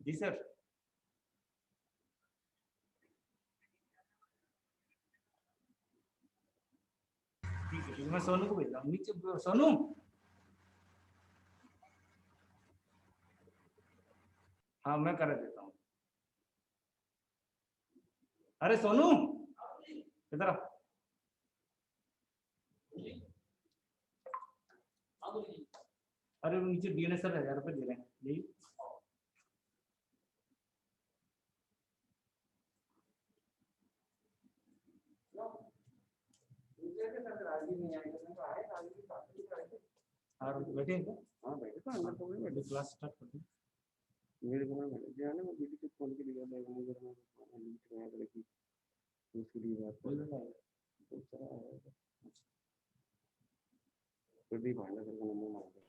जी sir. ठीक है, मैं सोनू को भेज रहा हूँ नीचे। सोनू, हाँ मैं कर देता हूँ। अरे सोनू इधर आ। अरे वो नीचे डीएनएस सर 1000 रुपये दे रहे हैं यही। और बैठे हैं क्या? हाँ बैठे तो अंदर तो बैठे, क्लास स्टार्ट कर दी। मेरे को मैं जो है ना वो वीडियो कॉल के लिए मैं मुझे लिंक में ऐड रखी उसके लिए बात कर रहा है। फिर भी भाड़ा करके नंबर मार दे।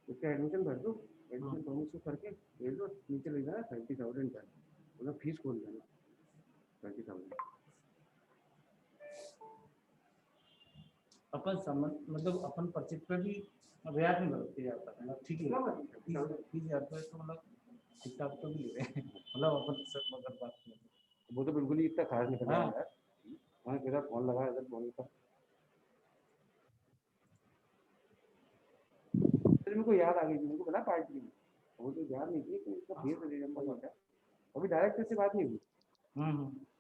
उसका एडमिशन भर दो, एडमिशन दोनों से करके भेज दो, नीचे लिखा है 30,000 का, मतलब फीस खोल देना 30,000। अपन समझ मतलब अपन परचेज पे भी रियायत नहीं बरतते जाता है, ठीक है 30,000 रुपये तो मतलब ठीक ठाक तो भी ले रहे हैं, मतलब अपन सब मगर बात नहीं, वो तो बिल्कुल ही इतना खास निकल रहा है यार। मैंने तेरा फोन लगाया इधर फोन का, मेरे को याद आ गई थी, मेरे को पता पार्टी में वो तो याद नहीं थी कि इसका फेस दे नंबर होता है, अभी डायरेक्ट से बात नहीं हुई।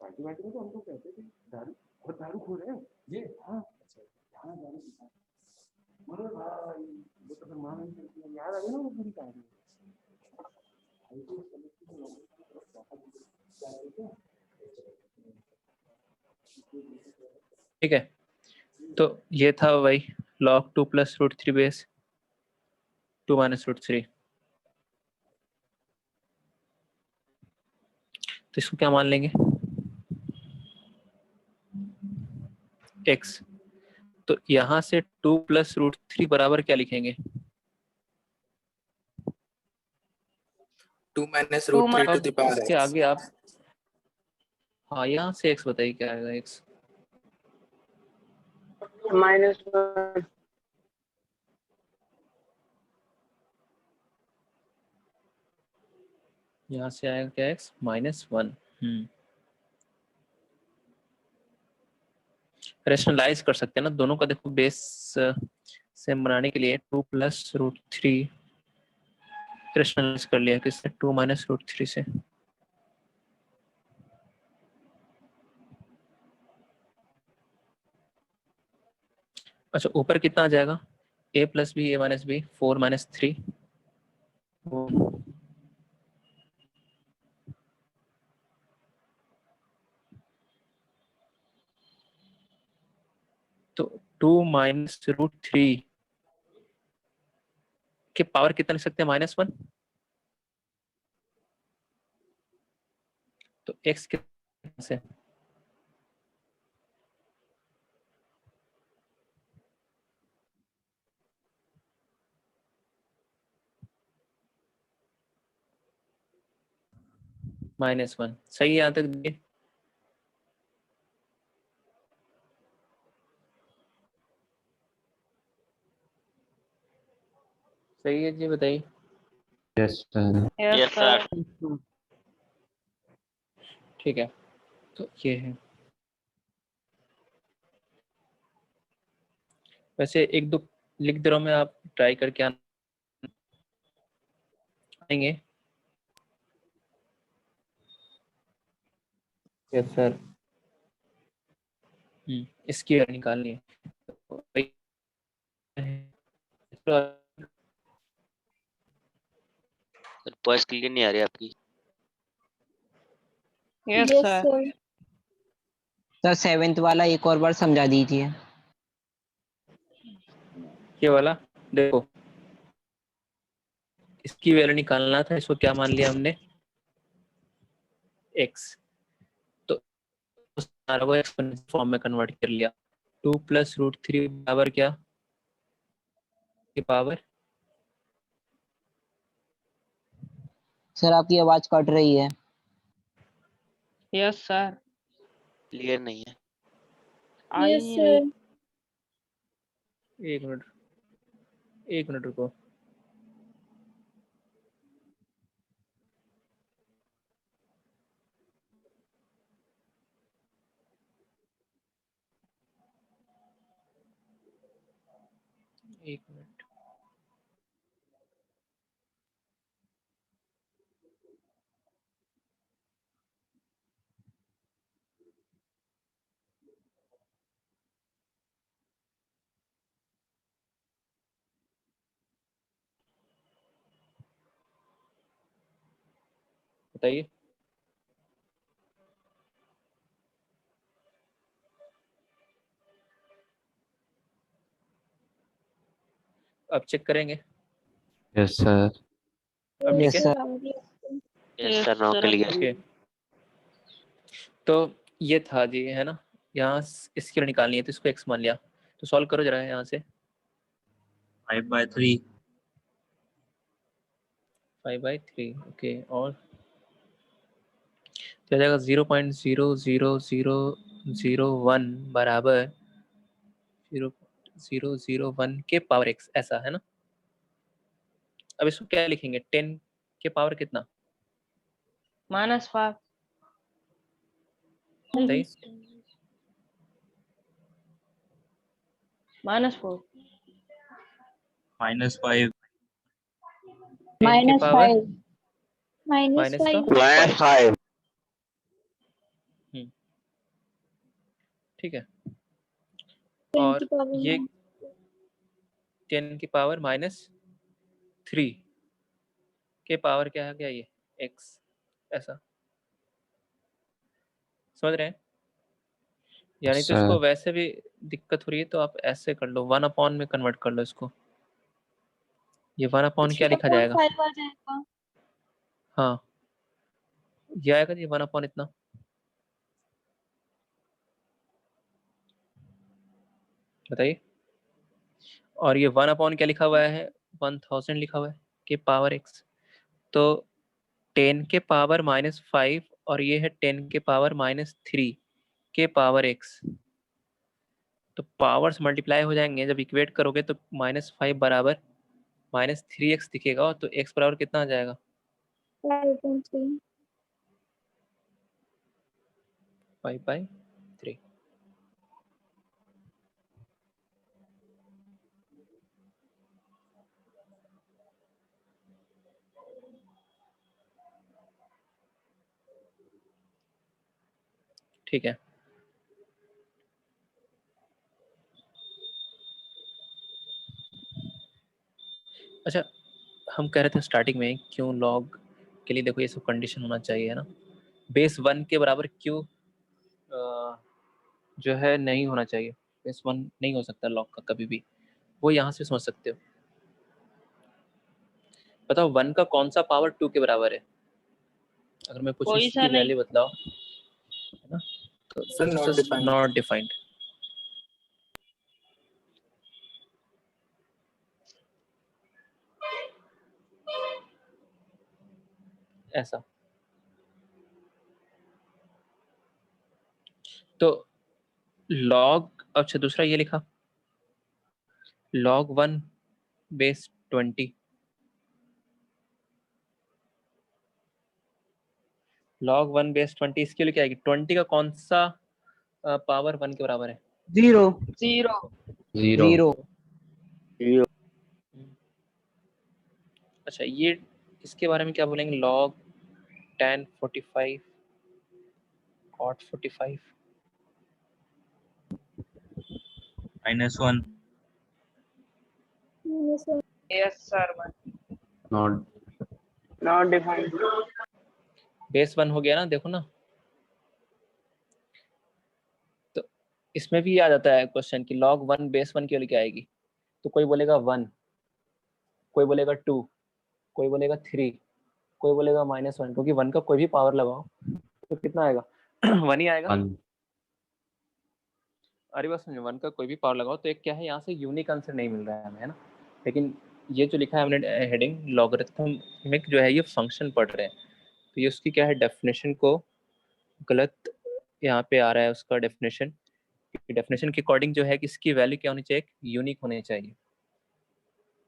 पार्टी वार्टी में तो हमको कहते थे दारू और दारू खो रहे हैं ये। हाँ हाँ दारू मगर भाई वो तो फिर मान नहीं सकती, याद आ गई ना वो पूरी कहानी। ठीक है, तो ये था वही log 2 plus root 3 base 2 minus root 3। तो इसको क्या मान लेंगे x, तो यहां से 2 plus root 3 बराबर क्या लिखेंगे 2 minus root 3 to the power इसके x। आगे आप हाँ यहाँ से x बताइए क्या आएगा x -1। यहाँ से आएगा क्या x -1। रेशनलाइज कर सकते हैं ना दोनों का, देखो बेस से बनाने के लिए 2 plus root 3 रेशनलाइज कर लिया किससे 2 minus root 3 से। अच्छा ऊपर कितना आ जाएगा a plus b a minus b 4 minus 3 तो 2 minus root 3 के पावर कितना लिख सकते हैं -1, तो x कितना से -1 सही है यहाँ तक देखिए। सही है जी बताइए। Yes sir. Yes sir. ठीक है तो ये है, वैसे एक दो लिख दे रहा हूँ मैं, आप ट्राई करके आएंगे। Yes sir. इसकी एरर निकालनी है वॉइस क्लियर नहीं आ रही आपकी। Yes sir. सर 7th वाला एक और बार समझा दीजिए। ये वाला देखो, इसकी वैल्यू निकालना था, इसको क्या मान लिया हमने x, तो उस सारा को एक्सपोनेंशियल फॉर्म में कन्वर्ट कर लिया। 2 plus root 3 बराबर क्या की पावर। सर आपकी आवाज कट रही है। Yes sir. क्लियर नहीं है। Yes sir. एक मिनट रुको। एक मिनट। बताइए। अब चेक करेंगे। Yes, sir. अब ठीक Yes, है। sir. Yes sir, no clear. Okay, तो ये था जी, है ना। यहाँ इसकी निकालनी है तो इसको x मान लिया, तो सॉल्व करो जरा यहाँ से। 5/3 5/3 ओके। और तो आ जाएगा 0.00001 बराबर 0.001 के पावर x, ऐसा है ना। अब इसको क्या लिखेंगे, 10 के पावर कितना, -5. बताइए। -4. -5 10 के पावर -5. -5। ठीक है। और ये 10 की पावर -3 के पावर क्या है, क्या ये x, ऐसा समझ रहे हैं। यानी तो Sir. इसको वैसे भी दिक्कत हो रही है तो आप ऐसे कर लो, 1/, में कन्वर्ट कर लो इसको। ये 1/, क्या लिखा जाएगा, 5 आ जाएगा. हाँ ये आएगा जी 1/, इतना। बताइए। और ये 1/, क्या लिखा हुआ है, 1000 लिखा हुआ है के पावर x। तो 10 के पावर -5 और ये है 10 के पावर -3 के पावर x, तो पावर्स मल्टीप्लाई हो जाएंगे। जब इक्वेट करोगे तो -5 बराबर -3x दिखेगा, तो x बराबर कितना आ जाएगा, 5/3। ठीक है। अच्छा, हम कह रहे थे स्टार्टिंग में क्यों लॉग के लिए, देखो ये सब कंडीशन होना चाहिए, है ना। बेस 1 के बराबर क्यों जो है नहीं होना चाहिए, बेस 1 नहीं हो सकता लॉग का कभी भी, वो यहाँ से समझ सकते हो। बताओ 1 का कौन सा पावर 2 के बराबर है, अगर मैं पूछूं कोई सा इसकी नहीं. वैल्यू बताओ, है ना। तो नॉट डिफाइंड। ऐसा तो लॉग, अच्छा दूसरा ये लिखा log 1 बेस 20, log 1 बेस 20 इसके लिए क्या आएगी, 20 का कौन सा पावर 1 के बराबर है, 0. 0. अच्छा ये इसके बारे में क्या बोलेंगे, log tan 45 cot 45, -1 Yes, sir. Not defined. Base 1 हो गया ना, देखो ना। तो इसमें भी आ जाता है क्वेश्चन कि log 1 बेस 1 के लिए क्या आएगी, तो कोई बोलेगा 1, कोई बोलेगा 2, कोई बोलेगा 3, कोई बोलेगा -1, क्योंकि 1 का कोई भी पावर लगाओ तो कितना आएगा 1 ही आएगा। 1. अरे बस 1 का कोई भी पावर लगाओ तो एक क्या है, यहाँ से यूनिक आंसर नहीं मिल रहा है हमें, है ना। लेकिन ये जो लिखा है हमने हेडिंग, लॉगरिथमिक जो है ये फंक्शन पढ़ रहे हैं, तो ये उसकी क्या है डेफिनेशन को गलत यहाँ पे आ रहा है उसका डेफिनेशन, डेफिनेशन के अकॉर्डिंग जो है कि इसकी वैल्यू क्या होनी चाहिए, यूनिक होनी चाहिए।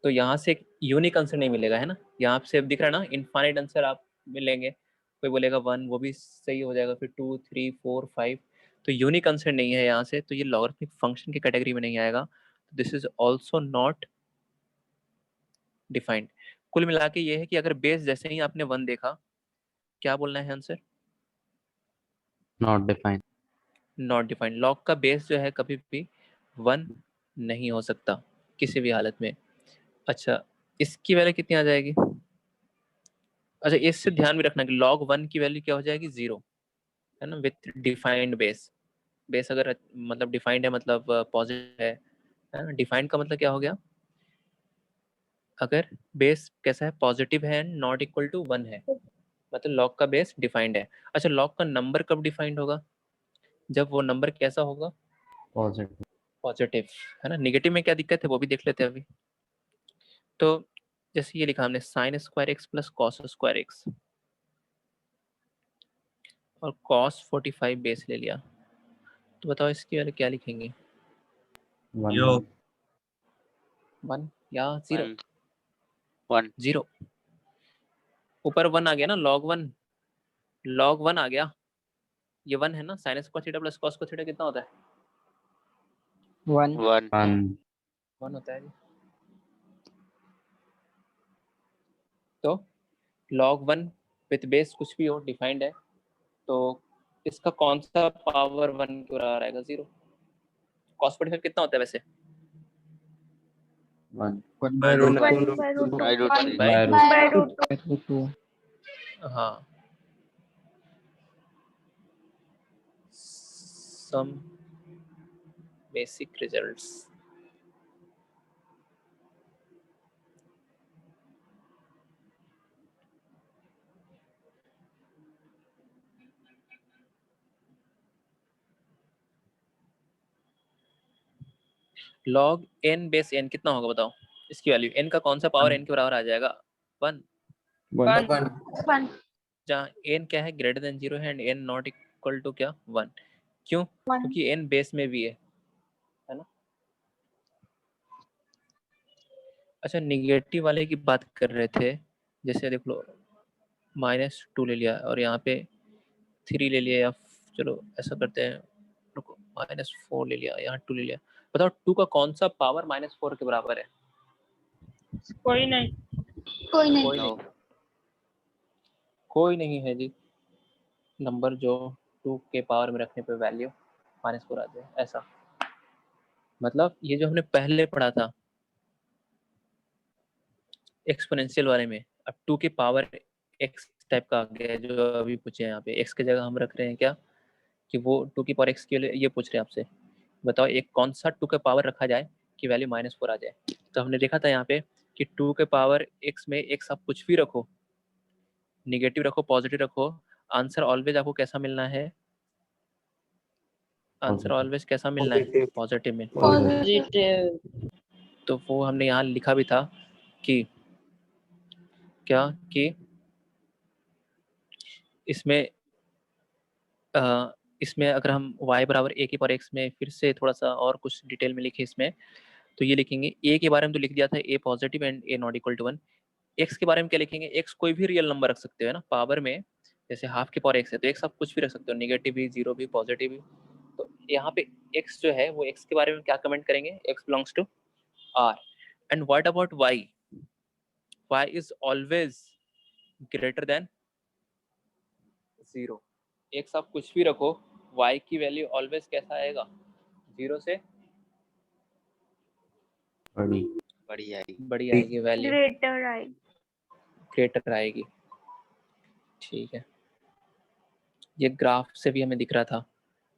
तो यहाँ से यूनिक आंसर नहीं मिलेगा, है ना। यहाँ से दिख रहा है ना, इनफाइनाइट आंसर आप मिलेंगे। कोई बोलेगा 1, वो भी सही हो जाएगा, फिर 2, 3, 4, 5, तो यूनिक आंसर नहीं है यहाँ से, तो ये लॉगरिथमिक फंक्शन की कैटेगरी में नहीं आएगा। This is also not defined. कुल मिला के ये है कि अगर बेस जैसे ही आपने 1 देखा, क्या बोलना है answer? Not defined. Not defined. Log का बेस जो है कभी भी 1 नहीं हो सकता किसी भी हालत में। अच्छा, इसकी वैल्यू कितनी आ जाएगी? अच्छा, इससे ध्यान में रखना कि log 1 की वैल्यू क्या हो जाएगी, 0, है ना, विथ डिफाइंड बेस। बेस अगर मतलब डिफाइंड है, मतलब पॉजिटिव है ना। डिफाइंड का मतलब क्या हो गया? अगर बेस कैसा है, पॉजिटिव है, नॉट इक्वल टू 1 है, मतलब log का बेस डिफाइंड है। अच्छा, log का नंबर कब डिफाइंड होगा? जब वो नंबर कैसा होगा, Positive. पॉजिटिव, है ना। नेगेटिव में क्या दिक्कत है वो भी देख लेते हैं अभी। तो जैसे ये लिखा हमने sin square x plus cos square x, और cos 45 बेस ले लिया, तो बताओ इसकी वैल्यू क्या लिखेंगे? 1. Yo. 1 या 0? 1 0 ऊपर 1 आ गया ना, log 1 आ गया। ये 1 है ना, sin square theta plus cos square theta कितना होता है? 1 1 1. 1 होता है जी। तो log 1 विथ बेस कुछ भी हो, डिफाइंड है, तो इसका कौन सा पावर 1 के बराबर आएगा? 0। cos 45 कितना होता है वैसे? 1. 1 by root 2. 1 by root 2. by root 1 3 by By root 2. 2 हाँ, some basic results। log n base n कितना होगा बताओ? इसकी वैल्यू n का कौन सा पावर n के बराबर आ जाएगा? 1। 1. जहाँ n क्या है, ग्रेटर देन 0 है, and n not equal to क्या, 1। क्यों? 1. क्योंकि n बेस में भी है ना। अच्छा, निगेटिव वाले की बात कर रहे थे, जैसे देख लो -2 ले लिया और यहाँ पे 3 ले लिया, या चलो ऐसा करते हैं, रुको, -4 ले लिया, यहाँ 2 ले लिया। बताओ 2 का कौन सा पावर -4 के बराबर है? कोई नहीं. कोई no नहीं, कोई नहीं है जी नंबर जो 2 के पावर में रखने पे वैल्यू -4 आ जाए, ऐसा। मतलब ये जो हमने पहले पढ़ा था एक्सपोनेंशियल वाले में, अब 2 के पावर x टाइप का आ गया है, जो अभी पूछे हैं यहाँ पे। x की जगह हम रख रहे हैं क्या, कि वो 2 की पावर x के लिए ये पूछ रहे हैं आपसे। बताओ एक कौन सा 2 के पावर रखा जाए कि वैल्यू -4 आ जाए। तो हमने देखा था यहाँ पे कि 2 के पावर x में x आप कुछ भी रखो, निगेटिव रखो, पॉजिटिव रखो, आंसर ऑलवेज आपको कैसा मिलना है? आंसर ऑलवेज कैसा मिलना है? पॉजिटिव में। Positive. तो वो हमने यहाँ लिखा भी था कि क्या, कि इसमें अगर हम y बराबर a की पावर x में फिर से थोड़ा सा और कुछ डिटेल में लिखे इसमें, तो ये लिखेंगे a के बारे में तो लिख दिया था a positive and a not equal to 1। x के बारे में क्या लिखेंगे? x कोई भी रियल नंबर रख सकते हो ना पावर में, जैसे हाफ की पावर x है तो x आप कुछ भी रख सकते हो, नेगेटिव भी, 0 भी, पॉजिटिव भी। तो यहाँ पे x जो है वो x के बारे में क्या कमेंट करेंगे? x belongs to r। And what about y? y is always greater than 0। x आप कुछ भी रखो, y की वैल्यू ऑलवेज कैसा आएगा? 0 से बड़ी बढ़िया आएगी वैल्यू, Greater I. ग्रेटर आएगी। ठीक है, ये ग्राफ से भी हमें दिख रहा था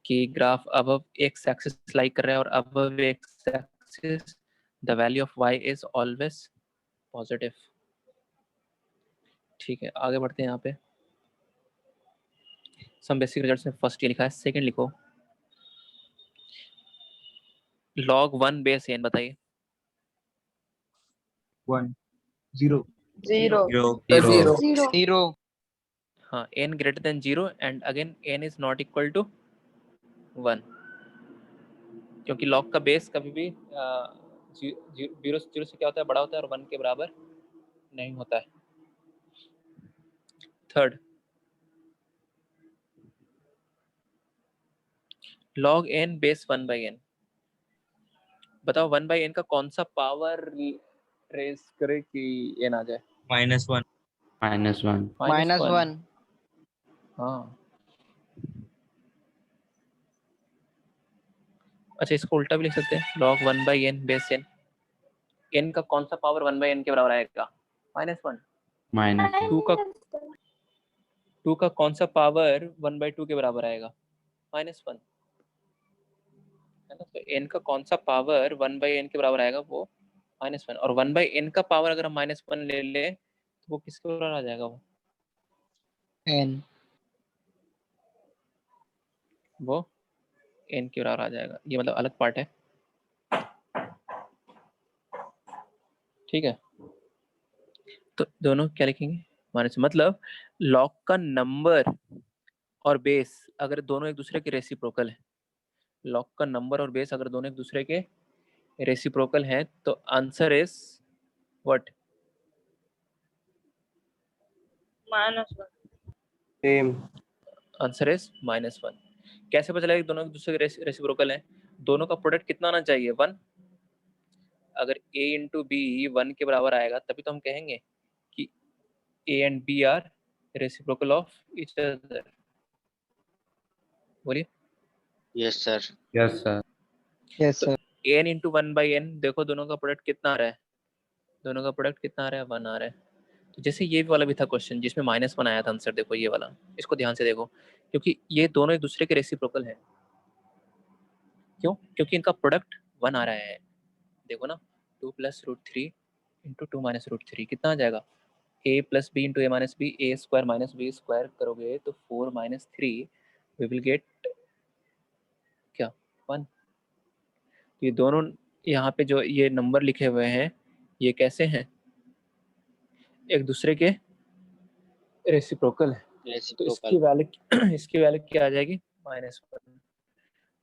कि ग्राफ अब एक्स एक्सिस लाइक कर रहा है, और अब x axis the value of y is always positive. ठीक है, आगे बढ़ते हैं। यहाँ पे सम बेसिक रिजल्ट्स में फर्स्ट ये लिखा है, सेकंड लिखो log 1 बेस n, बताइए। 1 0 0. Yo. 0. 0 हाँ, n greater than 0 and again n is not equal to 1। क्योंकि लॉग का बेस कभी भी 0 से क्या होता है, बड़ा होता है और 1 के बराबर नहीं होता है। Third, log n base 1/n। बताओ 1/n का कौन सा पावर रेज करे कि n आ जाए? -1 -1 -1 हाँ, अच्छा इसको उल्टा भी लिख सकते हैं, log 1/n base n। n का कौन सा पावर 1/n के बराबर आएगा? -1। -1 2 का कौन सा पावर 1/2 के बराबर आएगा? -1 है ना। तो n का कौन सा पावर 1/n के बराबर आएगा? वो -1। और 1/n का पावर अगर हम -1 ले ले तो वो किसके बराबर आ जाएगा? वो n के बराबर आ जाएगा। ये मतलब अलग पार्ट है, ठीक है। तो दोनों क्या लिखेंगे? माइनस, मतलब लॉग का नंबर और बेस अगर दोनों एक दूसरे के रेसिप्रोकल है, लॉग का नंबर और बेस अगर दोनों एक दूसरे के रेसिप्रोकल हैं, तो answer is what? -1 same. Answer is -1। कैसे पता चलेगा कि दोनों एक दूसरे के रेसिप्रोकल हैं? दोनों का प्रोडक्ट कितना आना चाहिए? 1। अगर a इंटू बी 1 के बराबर आएगा तभी तो हम कहेंगे कि a and b are reciprocal of each other. बोलिए। Yes sir. Yes sir. Yes तो सर। n इंटू 1/n, देखो दोनों का प्रोडक्ट कितना आ रहा है? दोनों का प्रोडक्ट कितना आ रहा है? 1 आ रहा है। तो जैसे ये वाला भी था क्वेश्चन जिसमें -1 आया था आंसर, देखो ये वाला, इसको ध्यान से देखो, क्योंकि ये दोनों एक दूसरे के रेसिप्रोकल हैं। क्यों? क्योंकि इनका प्रोडक्ट 1 आ रहा है। देखो ना, 2 + √3 इंटू 2 - √3 कितना आ जाएगा? a + b into a - b, a² - b² करोगे तो 4 - 3 वी विल गेट क्या? 1। ये दोनों यहाँ पे जो ये नंबर लिखे हुए हैं ये कैसे हैं? एक दूसरे के रेसिप्रोकल है। तो रेसिप्रोकल। इसकी वैल्यू क्या आ जाएगी? -1।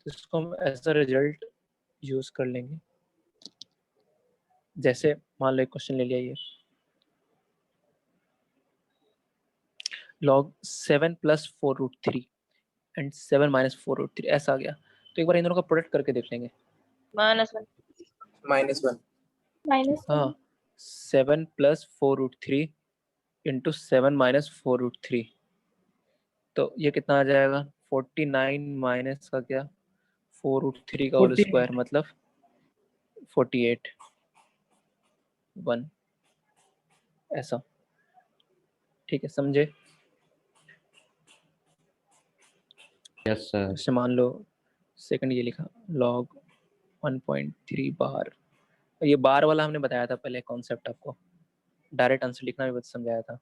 तो इसको हम एज अ रिजल्ट यूज कर लेंगे। जैसे मान लो एक क्वेश्चन ले लिया ये, log 7 + 4√3 एंड 7 - 4√3 ऐसा आ गया। तो एक बार इन दोनों का प्रोडक्ट करके देख लेंगे। -1 हाँ, 7 + 4√3 इंटू 7 - 4√3, तो ये कितना आ जाएगा? 49 माइनस का क्या? 4√3 का होल स्क्वायर मतलब 48 1 ऐसा, ठीक है, समझे? Yes sir. जैसे मान लो सेकंड ये लिखा log 1.3 बार, ये बार वाला हमने बताया था पहले कॉन्सेप्ट, आपको डायरेक्ट आंसर लिखना भी समझाया था।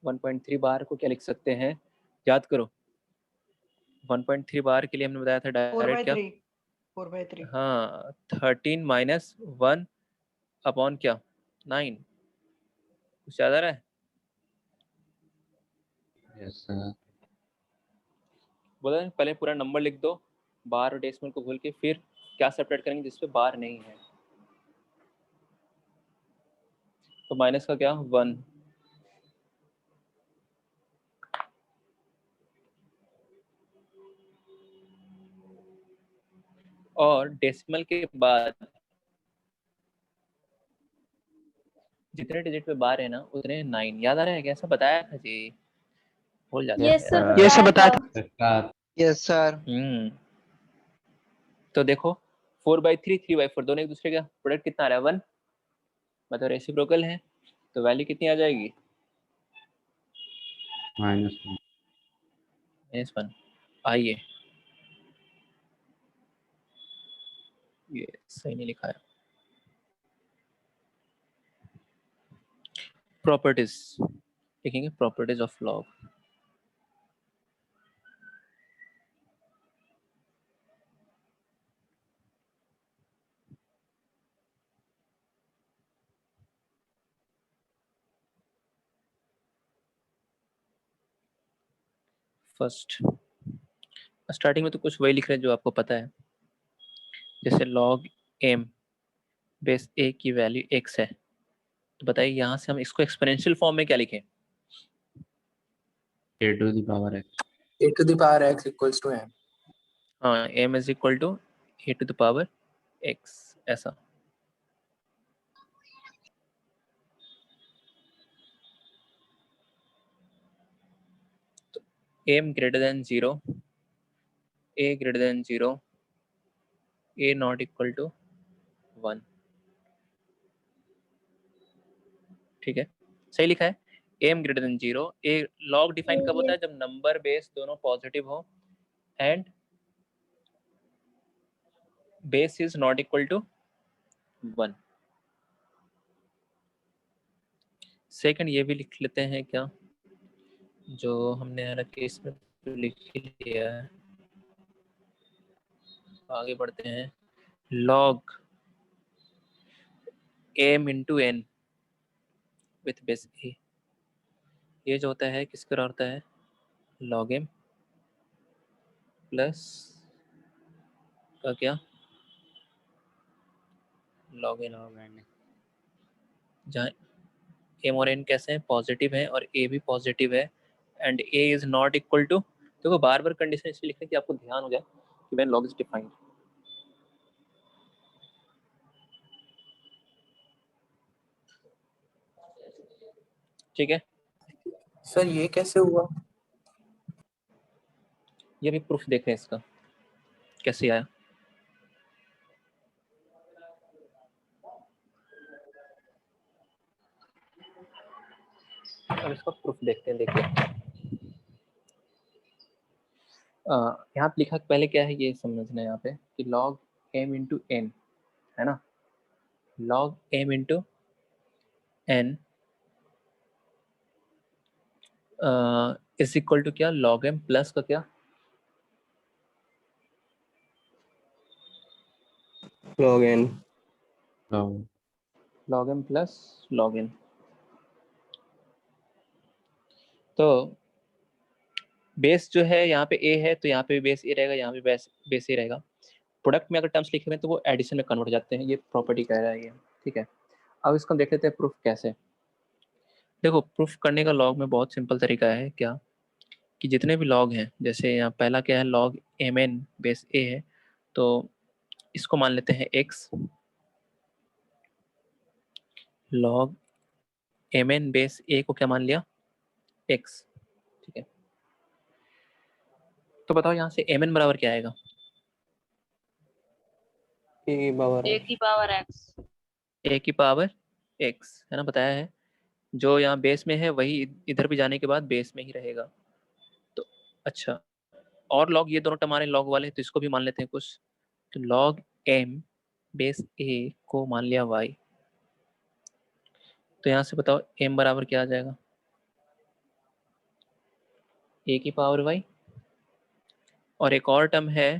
1.3 बार को क्या लिख सकते हैं? याद करो, 1.3 बार के लिए हमने बताया था डायरेक्ट क्या? 4/3 हाँ, 13 - 1 अपॉन क्या? 9। कुछ याद आ रहा है? Yes sir. बोला पहले पूरा नंबर लिख दो, बार और डेसिमल को भूल के, फिर क्या सेपरेट करेंगे जिसपे बार नहीं है? तो माइनस का क्या? 1। और डेसिमल के बाद जितने डिजिट पे बार है ना उतने 9। याद आ रहा है? कैसा बताया था जी? भूल जाते हैं यस सर, ये सब बताया था। सर। Yes sir. तो देखो 4/3 3/4 दोनों एक दूसरे का प्रोडक्ट कितना आ रहा है? 1, मतलब रेसिप्रोकल है, तो वैल्यू कितनी आ जाएगी? -1 -1। आइए, ये सही नहीं लिखा है। प्रॉपर्टीज लिखेंगे, properties of log. First, starting में तो कुछ वही लिख रहे हैं जो आपको पता है, जैसे log m बेस a की वैल्यू x है, तो बताइए यहाँ से हम इसको एक्सपोनेंशियल फॉर्म में क्या लिखें? a to the power x. A to the power x equals to m. हाँ, m is equal to a to the power x, ऐसा। तो m greater than 0, a greater than 0, a not equal to 1। ठीक है, सही लिखा है। m greater than 0, a log define कब होता है? जब नंबर बेस दोनों पॉजिटिव हो and base is not equal to 1। Second ये भी लिख लेते हैं क्या, जो हमने हालांकि इसमें लिख ही लिया है, आगे बढ़ते हैं। log m into n with base a, ये जो होता है किसके बराबर होता है? log m प्लस का क्या, log n, जहाँ m और n कैसे हैं? पॉजिटिव है और a भी पॉजिटिव है and a is not equal to, देखो बार बार कंडीशन इसलिए लिखने की आपको ध्यान हो जाए कि व्हेन log इज डिफाइंड। ठीक है, सर ये कैसे हुआ? ये भी प्रूफ देख रहे हैं इसका कैसे आया। अब इसका प्रूफ देखते हैं। देखिए यहाँ पे लिखा पहले क्या है ये समझना है यहाँ पे कि log m इंटू n है ना, log m into n is equal to क्या, log m प्लस का क्या, log n. log m plus log n। तो बेस जो है यहाँ पे a है तो यहाँ पे भी बेस a रहेगा, यहाँ पे बेस a रहेगा। प्रोडक्ट में अगर टर्म्स लिखे हुए हैं तो वो एडिशन में कन्वर्ट हो जाते हैं, ये प्रॉपर्टी कह रहा है ये। ठीक है, अब इसको देख लेते हैं प्रूफ कैसे। देखो प्रूफ करने का लॉग में बहुत सिंपल तरीका है क्या, कि जितने भी लॉग हैं, जैसे यहाँ पहला क्या है, log mn बेस a है, तो इसको मान लेते हैं x, log mn base a को क्या मान लिया, x। ठीक है, तो बताओ यहाँ से mn बराबर क्या आएगा? a की पावर A की पावर x। a की पावर x है ना, बताया है। जो यहाँ बेस में है वही इधर भी जाने के बाद बेस में ही रहेगा। तो अच्छा, और लॉग ये दोनों टर्म लॉग वाले, तो इसको भी मान लेते हैं कुछ। तो log m बेस a को मान लिया y, तो यहाँ से बताओ m बराबर क्या आ जाएगा, a की पावर y, और एक और टर्म है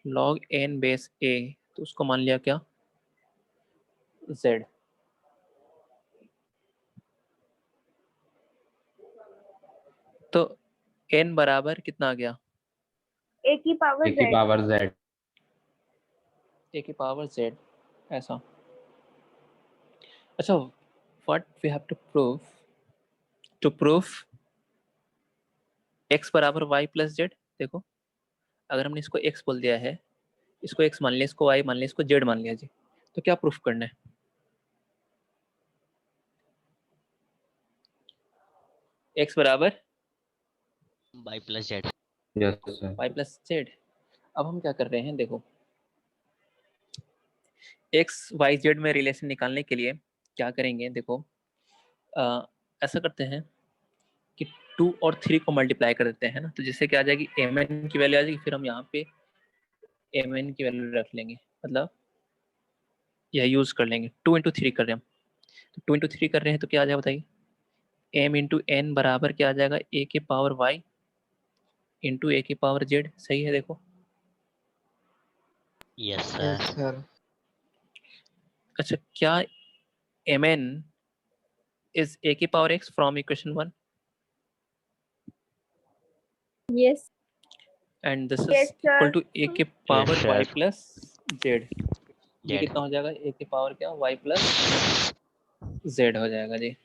log n बेस a, तो उसको मान लिया क्या, z। तो n बराबर कितना आ गया, A की पावर a की z। Power z. a की पावर z, ऐसा। अच्छा, what we have to proof x बराबर y प्लस z। देखो अगर हमने इसको x बोल दिया है, इसको x मान लिया, इसको y मान लिया, इसको z मान लिया जी, तो क्या प्रूफ करना है, x बराबर y plus Z. Yes sir. y plus z। अब हम क्या कर रहे हैं, देखो x y z में रिलेशन निकालने के लिए क्या करेंगे, देखो ऐसा करते हैं कि 2 और 3 को मल्टीप्लाई कर देते हैं ना, तो जिससे क्या आ जाएगी, mn की वैल्यू आ जाएगी, फिर हम यहाँ पे mn की वैल्यू रख लेंगे, मतलब यह यूज कर लेंगे। 2 इंटू 3 कर रहे हैं हम, तो 2 इंटू 3 कर रहे हैं तो क्या आ जाएगा बताइए, m इंटू n बराबर क्या आ जाएगा, a के पावर y इंटू a की पावर z। सही है, देखो यस yes सर। sir. अच्छा, क्या mn इज a की power x from equation 1? Yes। And this Yes, is equal sir. To A के power Yes, Y sir. Plus Z. ये Z. कितना हो जाएगा? ए के पावर क्या? वाई प्लस जेड हो जाएगा जी।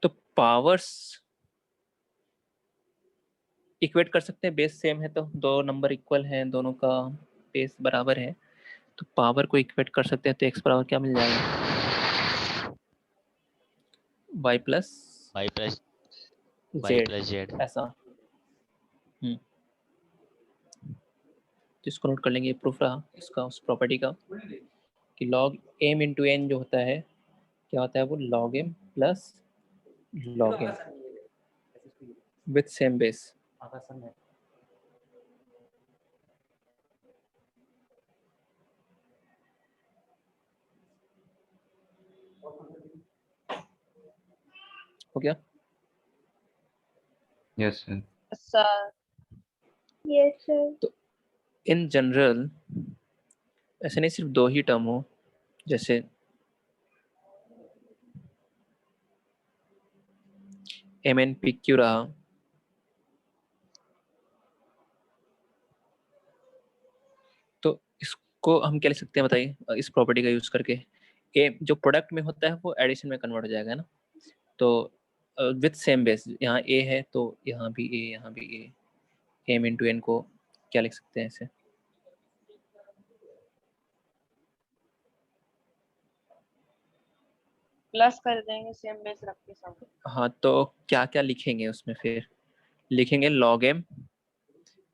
तो पावर्स इक्वेट कर सकते हैं, बेस सेम है तो दो नंबर इक्वल हैं, दोनों का बेस बराबर है, तो पावर को इक्वेट कर सकते हैं। तो एक्स बराबर क्या मिल जाएगा? Y plus Y plus Z, Z. ऐसा। तो इसको नोट कर लेंगे, ये प्रूफ रहा इसका उस प्रॉपर्टी का कि लॉग एम इंटू एन जो होता है क्या होता है? वो log m plus log n with same base. हो गया? Yes, sir. Sir. Yes, sir. तो इन जनरल ऐसे नहीं सिर्फ दो ही टर्म हो, जैसे एम एन पी क्यू रहा, तो इसको हम क्या लिख सकते हैं बताइए? इस प्रॉपर्टी का यूज करके ए जो प्रोडक्ट में होता है वो एडिशन में कन्वर्ट हो जाएगा ना। तो विथ सेम बेस, यहाँ ए है तो यहाँ भी ए, यहाँ भी ए, एम इंटू एन को क्या लिख सकते हैं ऐसे? प्लस कर देंगे सेम बेस रख के सब। हाँ, तो क्या क्या लिखेंगे उसमें? फिर लिखेंगे log m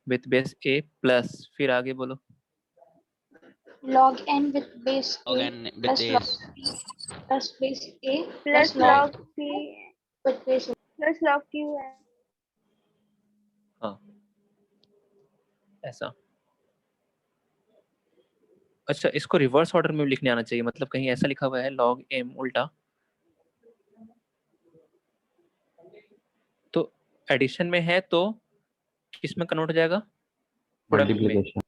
with base a plus, फिर आगे बोलो। log n with base Log a n with plus log base. p plus base a Plus plus log log p with base a. plus log q है। हाँ, ऐसा। अच्छा, इसको reverse order में लिखने आना चाहिए, मतलब कहीं ऐसा लिखा हुआ है लॉग एम उल्टा, तो एडिशन में है तो किस में कन्वर्ट हो जाएगा? प्रोडक्ट में। Multiplication.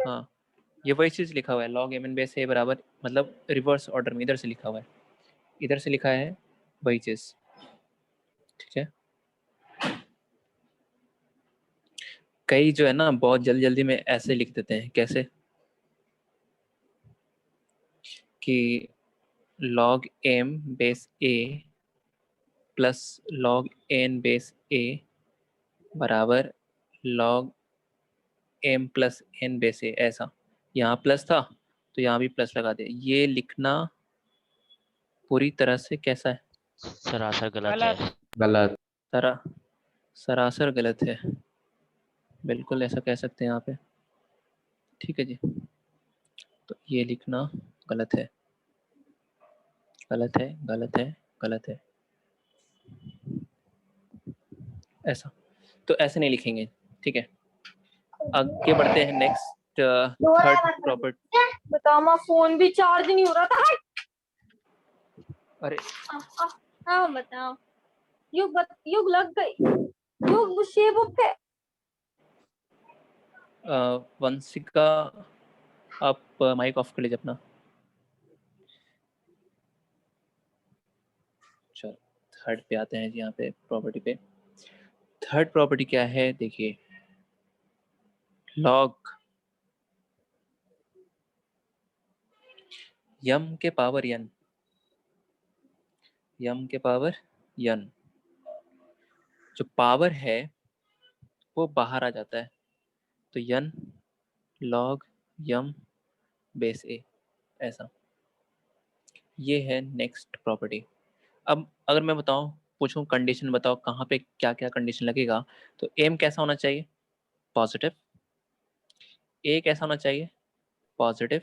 हाँ, ये वही चीज लिखा हुआ है लॉग एम एन बेस ए बराबर, मतलब रिवर्स ऑर्डर में इधर से लिखा हुआ है, इधर से लिखा है वही चीज। ठीक है, कई जो है ना बहुत जल्दी जल्दी में ऐसे लिख देते हैं। कैसे? कि log m base a plus log n base a बराबर log m plus n base a, ऐसा। यहाँ प्लस था तो यहाँ भी प्लस लगा दे। ये लिखना पूरी तरह से कैसा है? सरासर गलत है। गलत. सरासर गलत है, बिल्कुल ऐसा कह सकते हैं यहाँ पे। ठीक है जी, तो ये लिखना गलत है, गलत है, गलत है, गलत है, ऐसा। तो ऐसे नहीं लिखेंगे। ठीक है, आगे बढ़ते हैं नेक्स्ट थर्ड प्रॉपर्टी। बताओ माँ, फोन भी चार्ज नहीं हो रहा था। अरे हाँ बताओ। युग लग गई। युग शेप अप है। वंशिका, आप माइक ऑफ कर लीजिए अपना। चलो थर्ड पे आते हैं जी, यहाँ पे प्रॉपर्टी पे। थर्ड प्रॉपर्टी क्या है देखिए, लॉग यम के पावर यन, यम के पावर यन, जो पावर है वो बाहर आ जाता है, तो यन लॉग यम बेस ए, ऐसा। ये है नेक्स्ट प्रॉपर्टी। अब अगर मैं बताऊं, पूछूं कंडीशन बताओ कहाँ पे क्या क्या कंडीशन लगेगा, तो एम कैसा होना चाहिए? पॉजिटिव। ए कैसा होना चाहिए? Positive.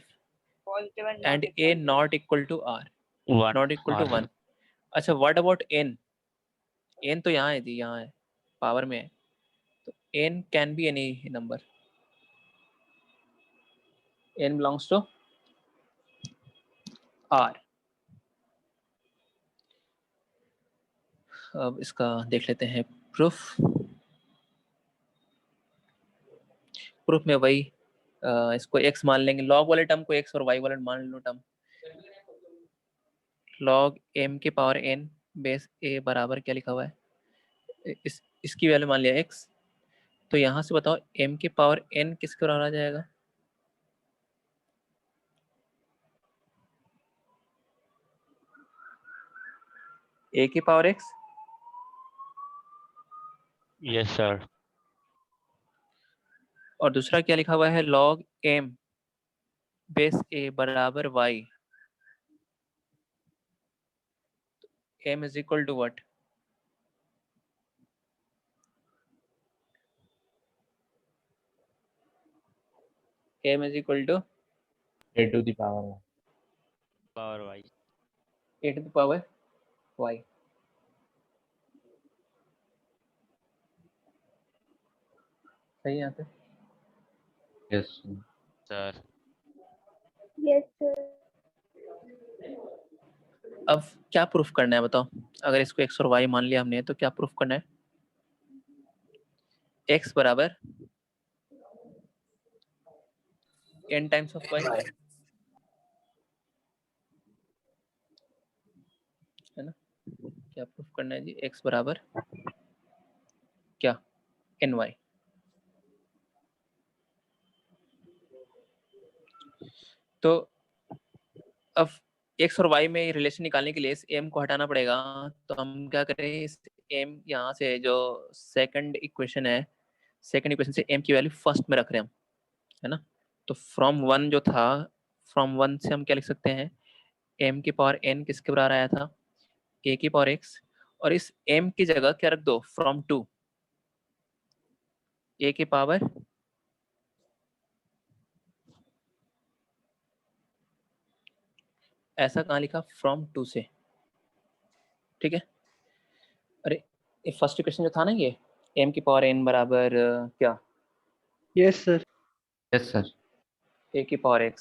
Positive and a not equal to r, One. Not equal to 1। अच्छा, व्हाट अबाउट एन? एन तो यहाँ है जी, यहाँ है, पावर में है, तो n can be any number, n belongs to r. अब इसका देख लेते हैं प्रूफ। प्रूफ में वही इसको x मान लेंगे, लॉग वाले टर्म को x और y वाले मान लो टर्म। लॉग m के पावर n बेस a बराबर क्या लिखा हुआ है? इसकी वैल्यू मान लिया x, तो यहाँ से बताओ m की पावर n किसके बराबर आ जाएगा? a की पावर x, यस सर। और दूसरा क्या लिखा हुआ है? log m बेस a बराबर y। m is equal to what? m is equal to A to the power of power y. a to the power y। सही है यहाँ पे? yes sir. Sir Yes, sir. अब क्या proof करना है बताओ? अगर इसको x और y मान लिया हमने तो क्या प्रूफ करना है? x बराबर n टाइम्स ऑफ y, है ना? क्या प्रूफ करना है जी? x बराबर क्या? ny। तो अब x और y में रिलेशन निकालने के लिए इस m को हटाना पड़ेगा, तो हम क्या करें? इस m यहाँ से जो सेकंड इक्वेशन है, सेकंड इक्वेशन से m की वैल्यू फर्स्ट में रख रहे हैं हम, है ना? तो फ्रॉम 1 जो था, फ्रॉम 1 से हम क्या लिख सकते हैं? m की पावर n किसके बराबर आया था? a की पावर x, और इस m की जगह क्या रख दो? फ्रॉम 2 a की पावर ऐसा कहाँ लिखा? फ्रॉम 2 से, ठीक है? अरे फर्स्ट इक्वेशन जो था ना, ये m की पावर n बराबर क्या? Yes sir. yes sir. a की पावर x।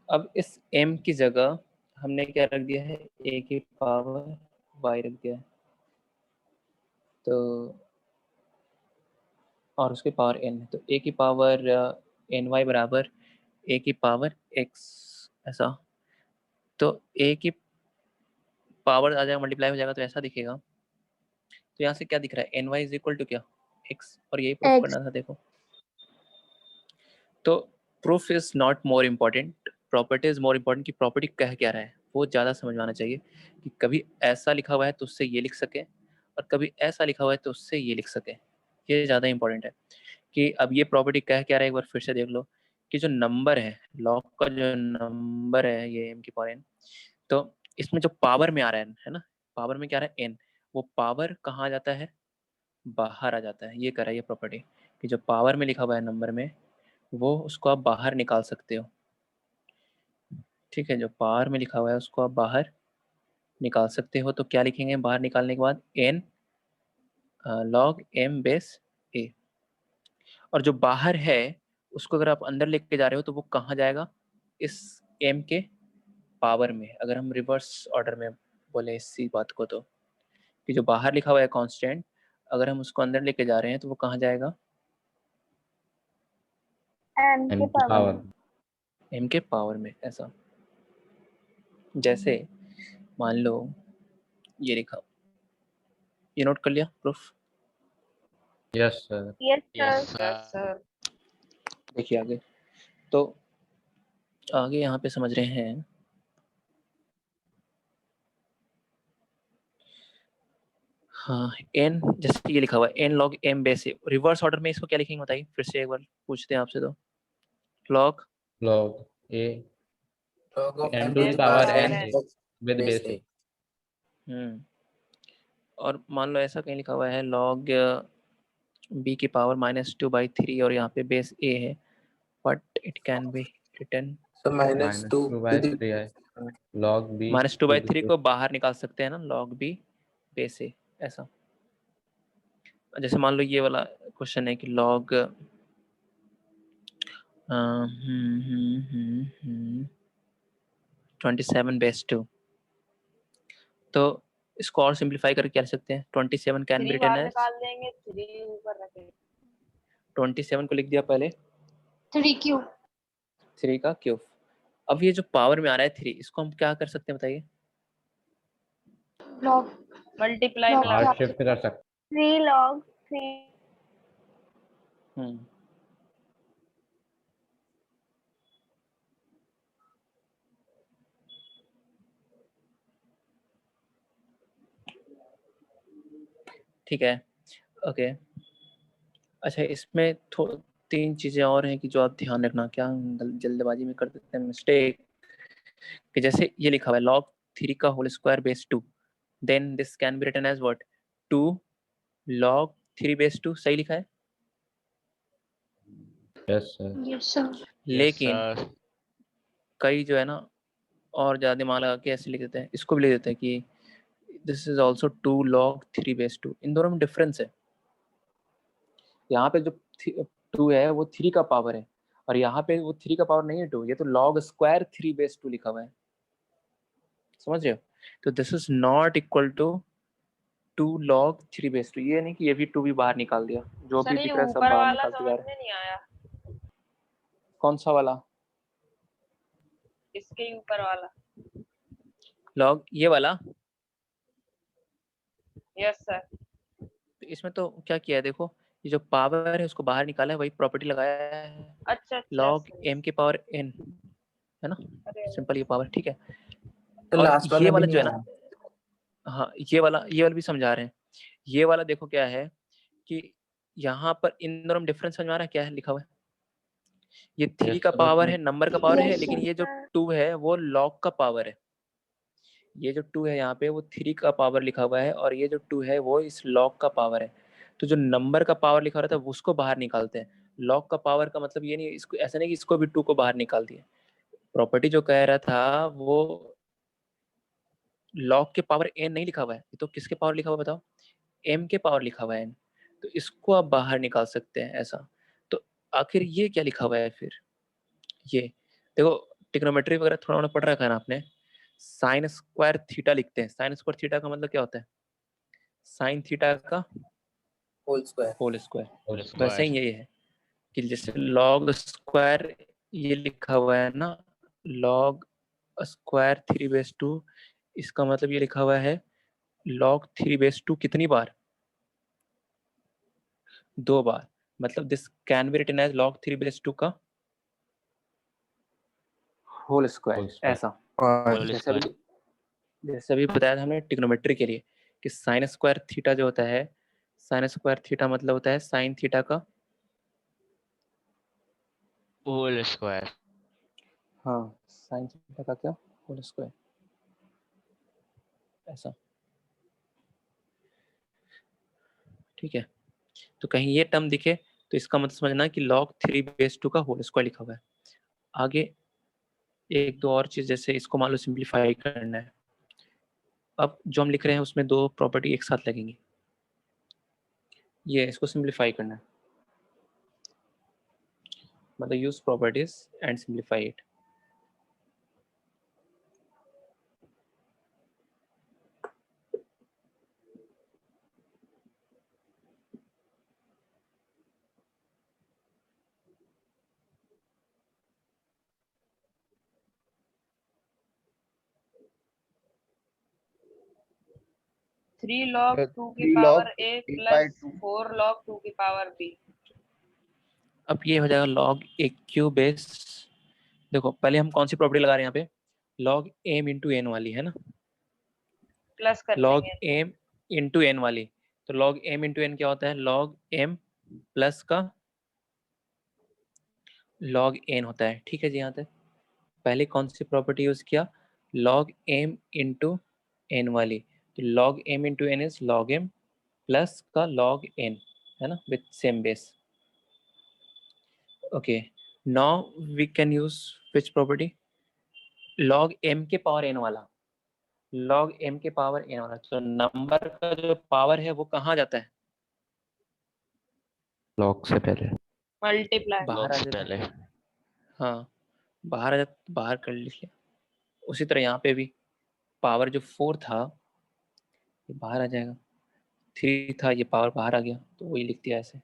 अब इस m की जगह हमने क्या रख दिया है? a की पावर y रख दिया है, तो और उसकी पावर n है, तो a की पावर ny बराबर a की पावर x, ऐसा। तो a की पावर आ जाएगा, मल्टीप्लाई हो जाएगा, तो ऐसा दिखेगा। तो यहाँ से क्या दिख रहा है? ny इज इक्वल टू क्या? x, और यही प्रूफ X. करना था, देखो। तो proof is not more important, property is more important. कि प्रॉपर्टी कह क्या रहा है वो ज़्यादा समझ में आना चाहिए। कि कभी ऐसा लिखा हुआ है तो उससे ये लिख सके, और कभी ऐसा लिखा हुआ है तो उससे ये लिख सके, ये ज़्यादा इंपॉर्टेंट है। कि अब ये प्रॉपर्टी कह क्या रहा है, एक बार फिर से देख लो। कि जो नंबर है, लॉग का जो नंबर है, ये m की पावर n, तो इसमें जो पावर में आ रहा है ना, पावर में क्या आ रहा है? n, वो पावर कहाँ आ जाता है? बाहर आ जाता है। ये कह रहा है ये प्रॉपर्टी, कि जो पावर में लिखा हुआ है नंबर में, वो उसको आप बाहर निकाल सकते हो। ठीक है, जो पावर में लिखा हुआ है उसको आप बाहर निकाल सकते हो। तो क्या लिखेंगे बाहर निकालने के बाद? n log m base a। और जो बाहर है उसको अगर आप अंदर लेके जा रहे हो तो वो कहाँ जाएगा? इस m के पावर में। अगर हम रिवर्स ऑर्डर में बोले इसी बात को, तो कि जो बाहर लिखा हुआ है कांस्टेंट, अगर हम उसको अंदर लेके जा रहे हैं तो वो कहाँ जाएगा? M M के to पावर power. m के पावर में, ऐसा। जैसे मान लो ये लिखा, ये नोट कर लिया proof? yes sir. Yes, yes sir. Sir. देखिए आगे, तो आगे यहाँ पे समझ रहे हैं। हाँ, n जैसे ये लिखा हुआ है n log m base a। Reverse order में इसको क्या लिखेंगे बताइए? फिर से एक बार पूछते हैं आपसे। तो log log a log of n m to the power n n with base base a. a. और मान लो ऐसा कहीं लिखा हुआ है log b की पावर -2/3, और यहाँ पे बेस a है, but it can be written So minus minus 2 2 to by the 3 I log b to the -2/3 को बाहर निकाल सकते हैं ना, log b बेस a, ऐसा। जैसे मान लो ये वाला क्वेश्चन है कि log 27/2, तो इसको और सिंपलीफाई करके क्या लिख सकते हैं? 27 कैन बी रिटन एज, निकाल देंगे, 3 ऊपर रखेंगे। 27 को लिख दिया पहले 3 cube. 3 का क्यूब। अब ये जो पावर में आ रहा है 3, इसको हम क्या कर सकते हैं बताइए? Log. मल्टीप्लाई Log में क्या? part shift कर सकते 3 log 3 हम्म ठीक है, ओके। अच्छा, इसमें तीन चीजें और हैं कि जो आप ध्यान रखना, क्या हम जल्दबाजी में कर देते हैं मिस्टेक, कि जैसे ये लिखा हुआ है log 3 का whole square base 2, then this can be written as what, 2 log 3 base 2, सही लिखा है। Yes sir. Yes, sir. लेकिन sir. कई जो है ना और ज्यादा दिमाग लगा के ऐसे लिख देते हैं, इसको भी लिख देते हैं कि this is also 2 log 3 base 2। इन दोनों में डिफरेंस है। यहाँ पे जो 2 है वो 3 का पावर है, और यहाँ पे वो 3 का पावर नहीं है 2, ये तो log स्क्वायर 3 बेस 2 लिखा हुआ है, समझ रहे हो। तो this is not equal to 2 log 3 base 2। ये नहीं कि ये भी 2 भी बाहर निकाल दिया, जो भी दिख रहा है सब बाहर निकालते जा रहे हैं। नहीं आया, कौन सा वाला? इसके ऊपर वाला। log ये वाला? Yes sir. तो इसमें तो क्या किया है देखो, ये जो पावर है उसको बाहर निकाला है, वही प्रॉपर्टी लगाया है, अच्छा log m के पावर n, है ना, सिंपल ये पावर, ठीक है। तो और लास्ट ये वाला भी वाला जो नहीं है ना, आया। हाँ ये वाला भी समझा रहे हैं। ये वाला देखो क्या है कि यहाँ पर इन दोनों में डिफरेंस समझ में आ रहा है, क्या है लिखा हुआ है। ये 3 Yes, का sir. पावर है, नंबर का पावर है, Yes, लेकिन sir. ये जो 2 है वो log का पावर है। ये जो 2 है यहाँ पे वो 3 का पावर लिखा हुआ है, और ये जो 2 है वो इस log का पावर है। तो जो नंबर का पावर लिखा रहता है उसको बाहर निकालते हैं। log का पावर का मतलब ये नहीं, इसको ऐसा नहीं कि इसको भी 2 को बाहर निकाल दिए। प्रॉपर्टी जो कह रहा था वो log के पावर n नहीं लिखा हुआ है, तो किसके पावर लिखा हुआ है बताओ, m के पावर लिखा हुआ है n। तो इसको आप बाहर निकाल सकते हैं ऐसा। तो आखिर ये क्या लिखा हुआ है फिर, ये देखो ट्रिग्नोमेट्री वगैरह थोड़ा पढ़ रखा है ना आपने। साइन स्क्वायर थीटा लिखते हैं, साइन स्क्वायर थीटा का मतलब क्या होता है, साइन थीटा का whole square. Whole square. Whole वैसे square. ही ये है कि जैसे log स्क्वायर ये लिखा हुआ है ना, log स्क्वायर 3 बेस 2, इसका मतलब ये लिखा हुआ है log 3 बेस 2 कितनी बार, 2 बार। मतलब this can be written as log 3 base 2 का होल स्क्वायर, Whole square. ऐसा। Whole जैसे square. अभी बताया था हमने ट्रिग्नोमेट्री के लिए कि साइन स्क्वायर थीटा जो होता है, साइन स्क्वायर थीटा मतलब होता है साइन थीटा का, Whole square. हाँ साइन थीटा का क्या, होल स्क्वायर, ऐसा, ठीक है। तो कहीं ये टर्म दिखे तो इसका मतलब समझना कि log 3 बेस 2 का होल स्क्वायर लिखा हुआ है। आगे एक दो और चीज, जैसे इसको मान लो सिंप्लीफाई करना है। अब जो हम लिख रहे हैं उसमें दो प्रॉपर्टी एक साथ लगेंगी, ये इसको सिंप्लीफाई करना है, मतलब use properties and simplify it. Three log 2 की 3 power log a a by plus 2 4 log 2 की पावर b। अब ये हो जाएगा log a क्यूब बेस, देखो पहले हम कौन सी प्रॉपर्टी लगा रहे हैं यहाँ पे, log m इंटू n वाली है ना, प्लस कर log देंगे। m इंटू n वाली। तो log m इंटू n क्या होता है, log m प्लस का log n होता है, ठीक है जी। यहाँ तक पहले कौन सी प्रॉपर्टी यूज किया, log m इंटू n वाली। तो log m into n is log m plus का log n, है ना, with same base. Okay, now we can use which property, log m के पावर n वाला, log m के power n वाला। तो नंबर का जो पावर है वो कहाँ जाता है, Log से पहले. मल्टीप्लाई। बाहर Log आ से जाता है। पहले. हाँ बाहर आ जाता, बाहर कर लिख लिया। उसी तरह यहाँ पे भी पावर जो 4 था ये बाहर आ जाएगा, 3 था ये पावर बाहर आ गया, तो वही लिख दिया ऐसे,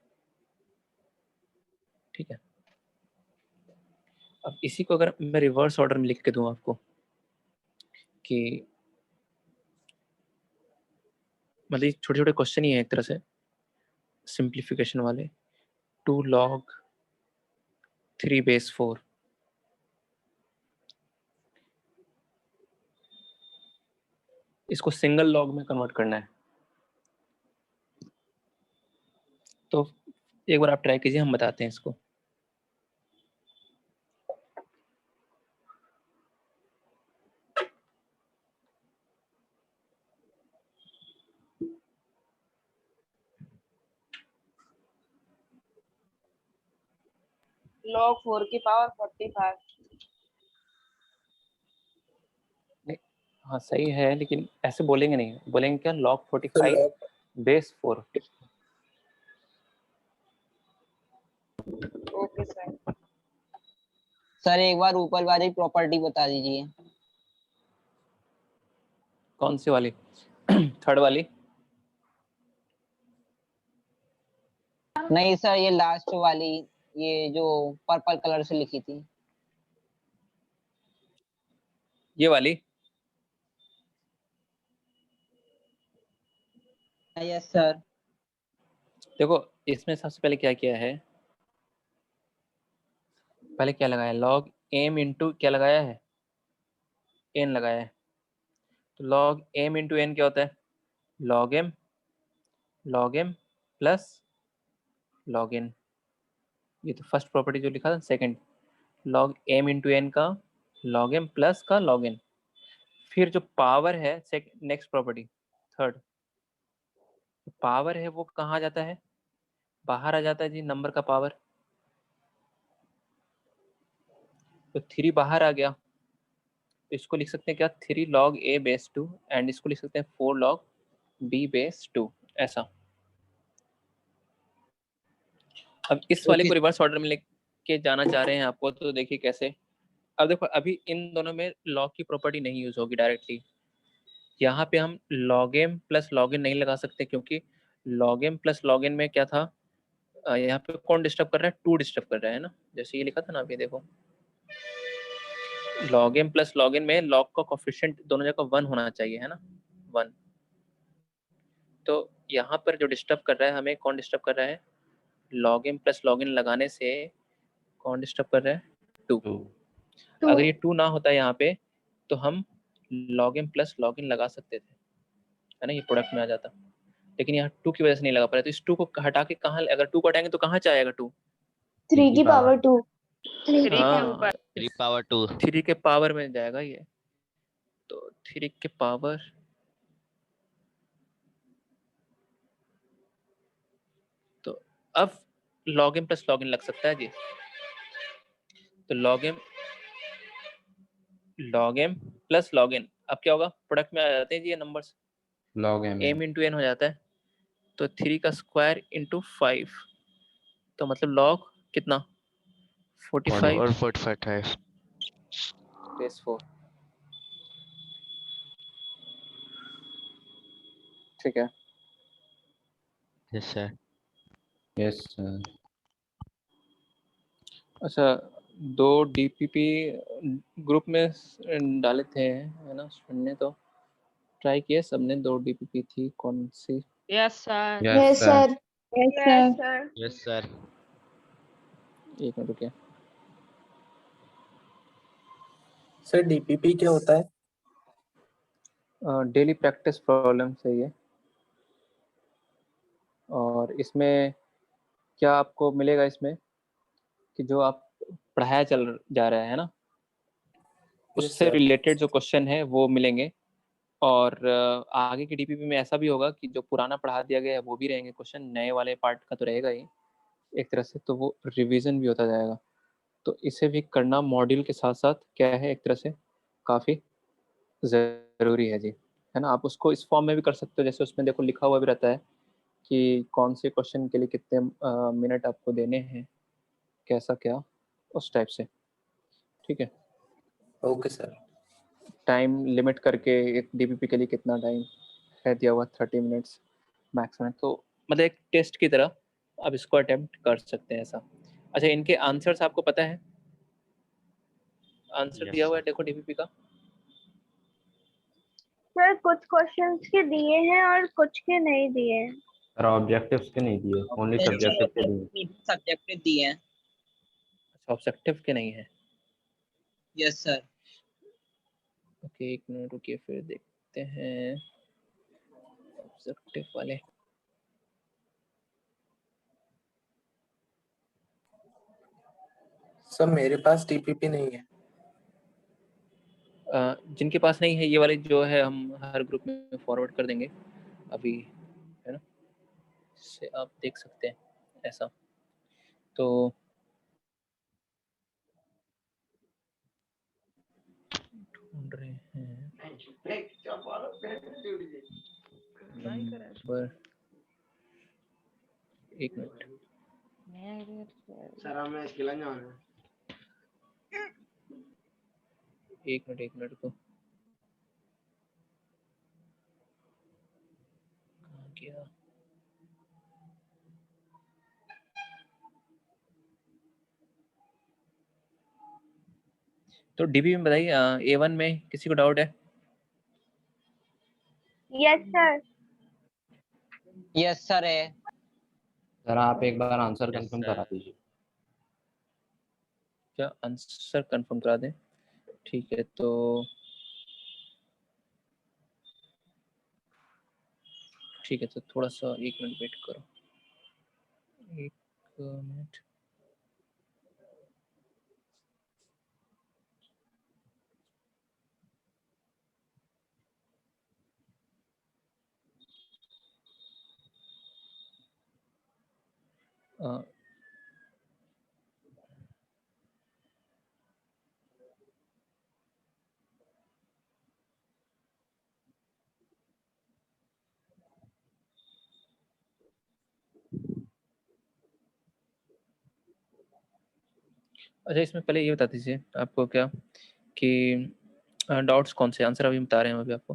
ठीक है। अब इसी को अगर मैं रिवर्स ऑर्डर में लिख के दूं आपको कि मतलब छोटे छोटे क्वेश्चन ही है एक तरह से, सिंप्लीफिकेशन वाले, 2 log 3 base 4। इसको सिंगल लॉग में कन्वर्ट करना है, तो एक बार आप ट्राई कीजिए, हम बताते हैं इसको। log 4 की पावर 45। हाँ सही है, लेकिन ऐसे बोलेंगे नहीं, बोलेंगे क्या, log तो 45 log base 4। Okay sir. Sir एक बार ऊपर वाली प्रॉपर्टी बता दीजिए। कौन सी वाली? थर्ड वाली? नहीं सर, ये लास्ट वाली, ये जो पर्पल कलर से लिखी थी। ये वाली? Yes sir. देखो इसमें सबसे पहले क्या किया है, पहले क्या लगाया, log m इंटू क्या लगाया है, n लगाया है। तो log m इंटू n क्या होता है, log m plus log n। ये तो फर्स्ट प्रॉपर्टी जो लिखा था। Second, log m into n का log m प्लस का log n। फिर जो पावर है, नेक्स्ट प्रॉपर्टी थर्ड, पावर है वो कहाँ जाता है, बाहर आ जाता है जी, नंबर का पावर। तो 3 बाहर आ गया, तो इसको लिख सकते हैं क्या, 3 log a बेस 2, एंड इसको लिख सकते हैं 4 log b बेस 2, ऐसा। अब इस वाले ओके को रिवर्स ऑर्डर में लेके जाना चाह रहे हैं आपको, तो देखिए कैसे। अब देखो अभी इन दोनों में लॉग की प्रॉपर्टी नहीं यूज होगी डायरेक्टली। यहाँ पे हम log m plus log n नहीं लगा सकते, क्योंकि log m plus log n में क्या था, यहाँ पे कौन डिस्टर्ब कर रहा है, 2 डिस्टर्ब कर रहा है ना, जैसे ये लिखा था ना अभी देखो, log m plus log n में log का कोफिशिएंट दोनों जगह 1 होना चाहिए, है ना, 1। तो यहाँ पर जो डिस्टर्ब कर रहा है हमें, कौन डिस्टर्ब कर रहा है, log m plus log n लगाने से कौन डिस्टर्ब कर रहा है, 2। अगर ये 2 ना होता यहाँ पे, तो हम log m plus log n लगा सकते थे, है ना, ये प्रोडक्ट में आ जाता। लेकिन यहाँ 2 की वजह से नहीं लगा पा रहे, तो इस 2 को हटा के कहाँ, अगर 2 को हटाएंगे तो कहाँ जाएगा 2, 3 की पावर 2। 3 के हाँ ऊपर 3 power 2। 3 के पावर में जाएगा ये, तो 3 के पावर, तो अब log m plus log n लग सकता है जी। तो log m plus log n, अब क्या होगा, प्रोडक्ट में आ जाते हैं जी ये numbers, log m m into n हो जाता है, तो 3 का स्क्वायर इंटू 5, तो मतलब log कितना, 45 और 45। बेस 4। ठीक है, यस सर। yes sir. अच्छा 2 डीपीपी ग्रुप में डाले थे, है ना, स्टूडेंट ने तो ट्राई किया, सबने 2 डीपीपी थी, कौन सी, yes sir. yes sir. Yes sir. Yes sir. एक मिनट रुकिए। सर डीपीपी क्या होता है? डेली प्रैक्टिस प्रॉब्लम है ये, और इसमें क्या आपको मिलेगा इसमें, कि जो आप पढ़ाया चल जा रहा है ना, उससे sir. रिलेटेड जो क्वेश्चन है वो मिलेंगे। और आगे की डीपीपी में ऐसा भी होगा कि जो पुराना पढ़ा दिया गया है वो भी रहेंगे क्वेश्चन, नए वाले पार्ट का तो रहेगा ही एक तरह से, तो वो रिवीजन भी होता जाएगा। तो इसे भी करना मॉड्यूल के साथ साथ क्या है, एक तरह से काफ़ी ज़रूरी है जी, है ना। आप उसको इस फॉर्म में भी कर सकते हो, जैसे उसमें देखो लिखा हुआ भी रहता है कि कौन से क्वेश्चन के लिए कितने मिनट आपको देने हैं, कैसा क्या, उस टाइप से। ठीक है, ओके सर। टाइम लिमिट करके एक डीपीपी के लिए कितना टाइम है दिया हुआ, 30 मिनट्स मैक्सिमम, तो मतलब एक टेस्ट की तरह आप इसको अटेम्प्ट कर सकते हैं ऐसा। अच्छा इनके आंसर्स आपको पता है, आंसर दिया यस हुआ है सर। देखो डीपीपी का, सर कुछ क्वेश्चंस के दिए हैं और कुछ के नहीं दिए हैं। सर ऑब्जेक्टिव्स के नहीं दिए, ओनली सब्जेक्टिव के दिए। सब्जेक्टिव दिए हैं। ऑब्जेक्टिव के नहीं है। Yes sir. ओके, एक मिनट रुकिए, फिर देखते हैं ऑब्जेक्टिव वाले। सर मेरे पास टीपीपी नहीं है। जिनके पास नहीं है, ये वाले जो है हम हर ग्रुप में फॉरवर्ड कर देंगे अभी, है ना, इससे आप देख सकते हैं ऐसा। तो ढूंढ रहे हैं नंबर, एक मिनट। सर हमें अकेला जाना है। एक मिनट को कहाँ गया? तो डीबी में बताइए, A1 में किसी को डाउट है? Yes sir. यस सर है। सर आप एक बार आंसर Yes, कंफर्म sir. करा दीजिए। क्या आंसर कंफर्म करा दें? ठीक है, तो ठीक है, तो थोड़ा सा 1 मिनट वेट करो, 1 मिनट। अच्छा, इसमें पहले ये बता दीजिए आपको क्या कि डाउट्स कौन से, आंसर अभी बता रहे हैं अभी आपको।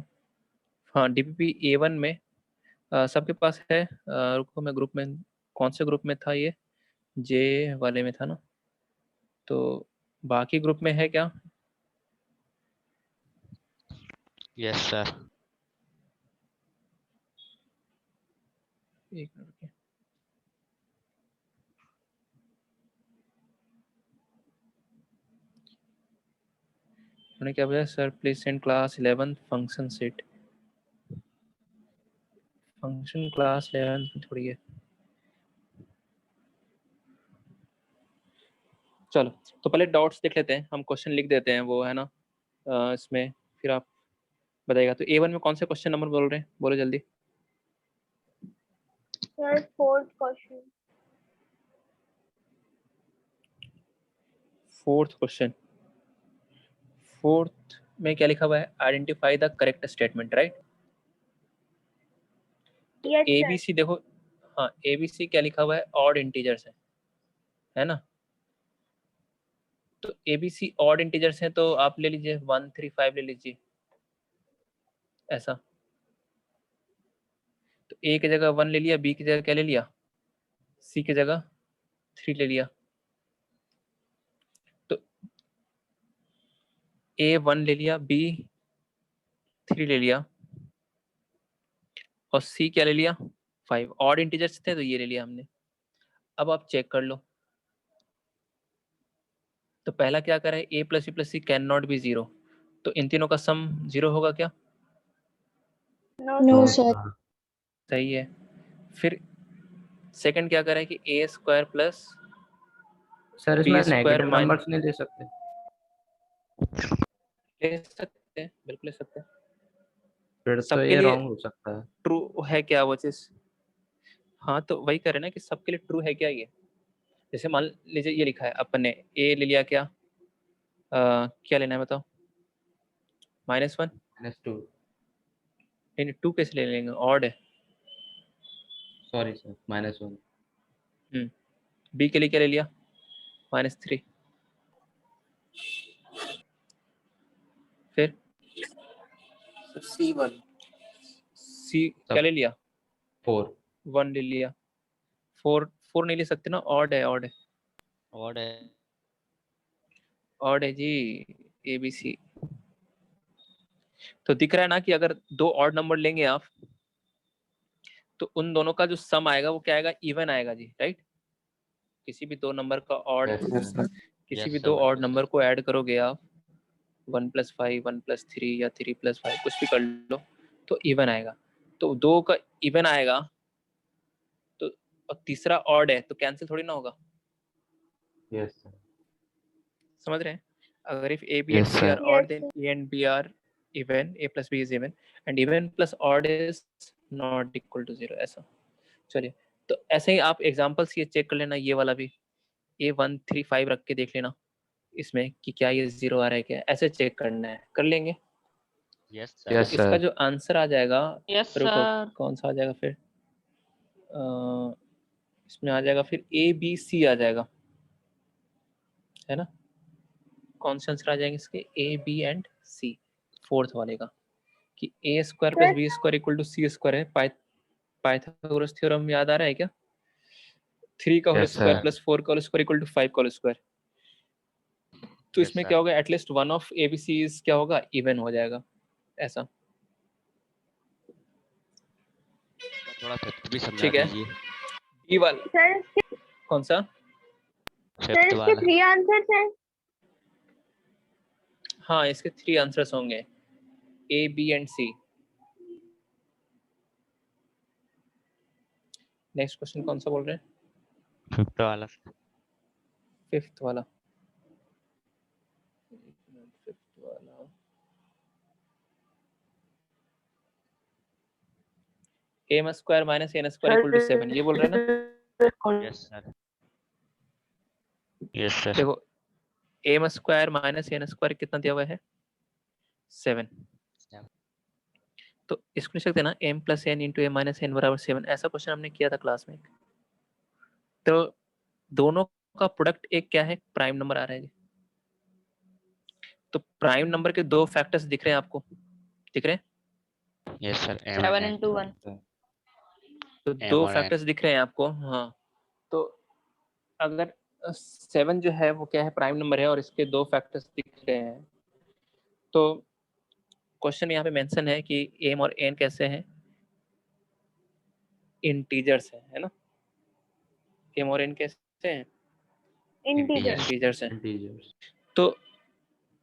हाँ, डीपीपी A1 में सबके पास है। रुको, मैं ग्रुप में, कौन से ग्रुप में था ये? जे वाले में था ना, तो बाकी ग्रुप में है क्या? Yes, sir. एक मिनट रुकिए। उन्होंने क्या बोला? Sir please send class 11 function set. Function class 11 में थोड़ी है। चलो, तो पहले डॉट्स देख लेते हैं, हम क्वेश्चन लिख देते हैं, वो है ना इसमें, फिर आप बताइएगा। तो A1 में कौन से क्वेश्चन नंबर बोल रहे हैं, बोलो जल्दी। Sir fourth question. Fourth question, fourth में क्या लिखा हुआ है? Identify the correct statement, right? तो यस सर। ABC देखो, हाँ ABC क्या लिखा हुआ है? ऑड इंटीजर्स है ना? तो ABC ऑड इंटीजर्स हैं, तो आप ले लीजिए 1 3 5 ले लीजिए ऐसा। तो A की जगह 1 ले लिया, B की जगह क्या ले लिया? C की जगह 3 ले लिया। तो A 1 ले लिया, B 3 ले लिया, और C क्या ले लिया? 5। ऑड इंटीजर्स थे तो ये ले लिया हमने। अब आप चेक कर लो। तो पहला क्या करा है? A plus B plus C can not be 0। तो इन तीनों का सम 0 होगा क्या? No sir. सही है। फिर सेकंड क्या करा है कि A square plus sir B इसमें स्क्वायर नेगेटिव माइनस, नंबर्स नहीं दे सकते? ले सकते हैं, बिल्कुल ले सकते हैं। फिर तो सबके ये लिए रॉन्ग हो सकता है। ट्रू है क्या वो चीज? हाँ, तो वही करे ना कि सबके लिए ट्रू है क्या ये? जैसे मान लीजिए ये लिखा है, अपन ने A ले लिया, क्या क्या लेना है बताओ? -1। -2। नहीं, 2 कैसे ले लेंगे? ऑड है। Sorry sir, -1। B के लिए क्या ले लिया? -3। फिर C1। C क्या ले लिया? 4। 1 ले लिया। 4 नहीं ले सकते ना, ऑड है, ऑड है, What है? ऑड है जी। ABC तो दिख रहा है ना कि अगर 2 ऑड नंबर लेंगे आप तो उन दोनों का जो सम आएगा वो क्या आएगा, इवन आएगा जी, राइट। किसी भी दो नंबर का ऑड, Yes, sir. किसी Yes, भी sir. दो ऑड नंबर को ऐड करोगे आप, 1+5, 1+3 या 3+5 कुछ भी कर लो, तो इवन आएगा। तो दो का इवन आएगा, तो और तीसरा ऑड है तो कैंसिल थोड़ी ना होगा, Yes, sir. समझ रहे हैं। अगर if a b and Yes, c sir. are odd, Yes, then sir. a and b are even, a plus b is even, and even plus odd is not equal to 0, ऐसा। चलिए, तो ऐसे ही आप examples ये check कर लेना, ये वाला भी A135 रख के देख लेना इसमें कि क्या ये 0 आ रहा है क्या, ऐसे चेक करना है, कर लेंगे। Yes, sir. Yes, इसका sir. जो आंसर आ जाएगा, Yes, रुको, sir. कौन सा आ जाएगा फिर, इसमें आ जाएगा फिर ABC आ जाएगा, है ना। कौन से आंसर आ जाएंगे इसके, A, B and C, fourth वाले का, कि A square plus B square equal to C square है। पाइथागोरस थ्योरम याद आ रहा है क्या, 3 का whole Yes, square sir. Plus 4 का होल स्क्वायर इक्वल टू 5 का होल स्क्वायर। तो Yes, इसमें sir. क्या होगा, एटलीस्ट वन ऑफ ABCs क्या होगा, इवन हो जाएगा, ऐसा। थोड़ा फिफ्थ भी समझा ठीक है, दीजिए। B वाला सर कौन सा, फिफ्थ इसके वाला। 3 आंसर्स हैं। हाँ इसके 3 आंसर्स होंगे, A, B and C। Next question कौन सा बोल रहे हैं, फिफ्थ वाला। फिफ्थ वाला, फिफ्थ वाला a square minus n square equal to 7, ये बोल रहे हैं ना। Yes, sir. Yes, sir. देखो a square minus n square कितना दिया हुआ है, 7। तो इसको लिख सकते हैं ना, m plus n into m minus n बराबर 7, ऐसा क्वेश्चन हमने किया था क्लास में। तो दोनों का प्रोडक्ट एक क्या है, प्राइम नंबर आ रहा है। तो प्राइम नंबर के दो फैक्टर्स दिख रहे हैं आपको, दिख रहे हैं, Yes, sir. M 7 and N. into 1. तो M दो और N. फैक्टर्स दिख रहे हैं आपको। हाँ, तो अगर 7 जो है वो क्या है, प्राइम नंबर है, और इसके दो फैक्टर्स दिख रहे हैं, तो क्वेश्चन यहाँ पे मेंशन है कि m और n कैसे हैं, इंटीजर्स है ना। m और n कैसे हैं, इंटीजर। इंटीजर्स हैं। Integers. तो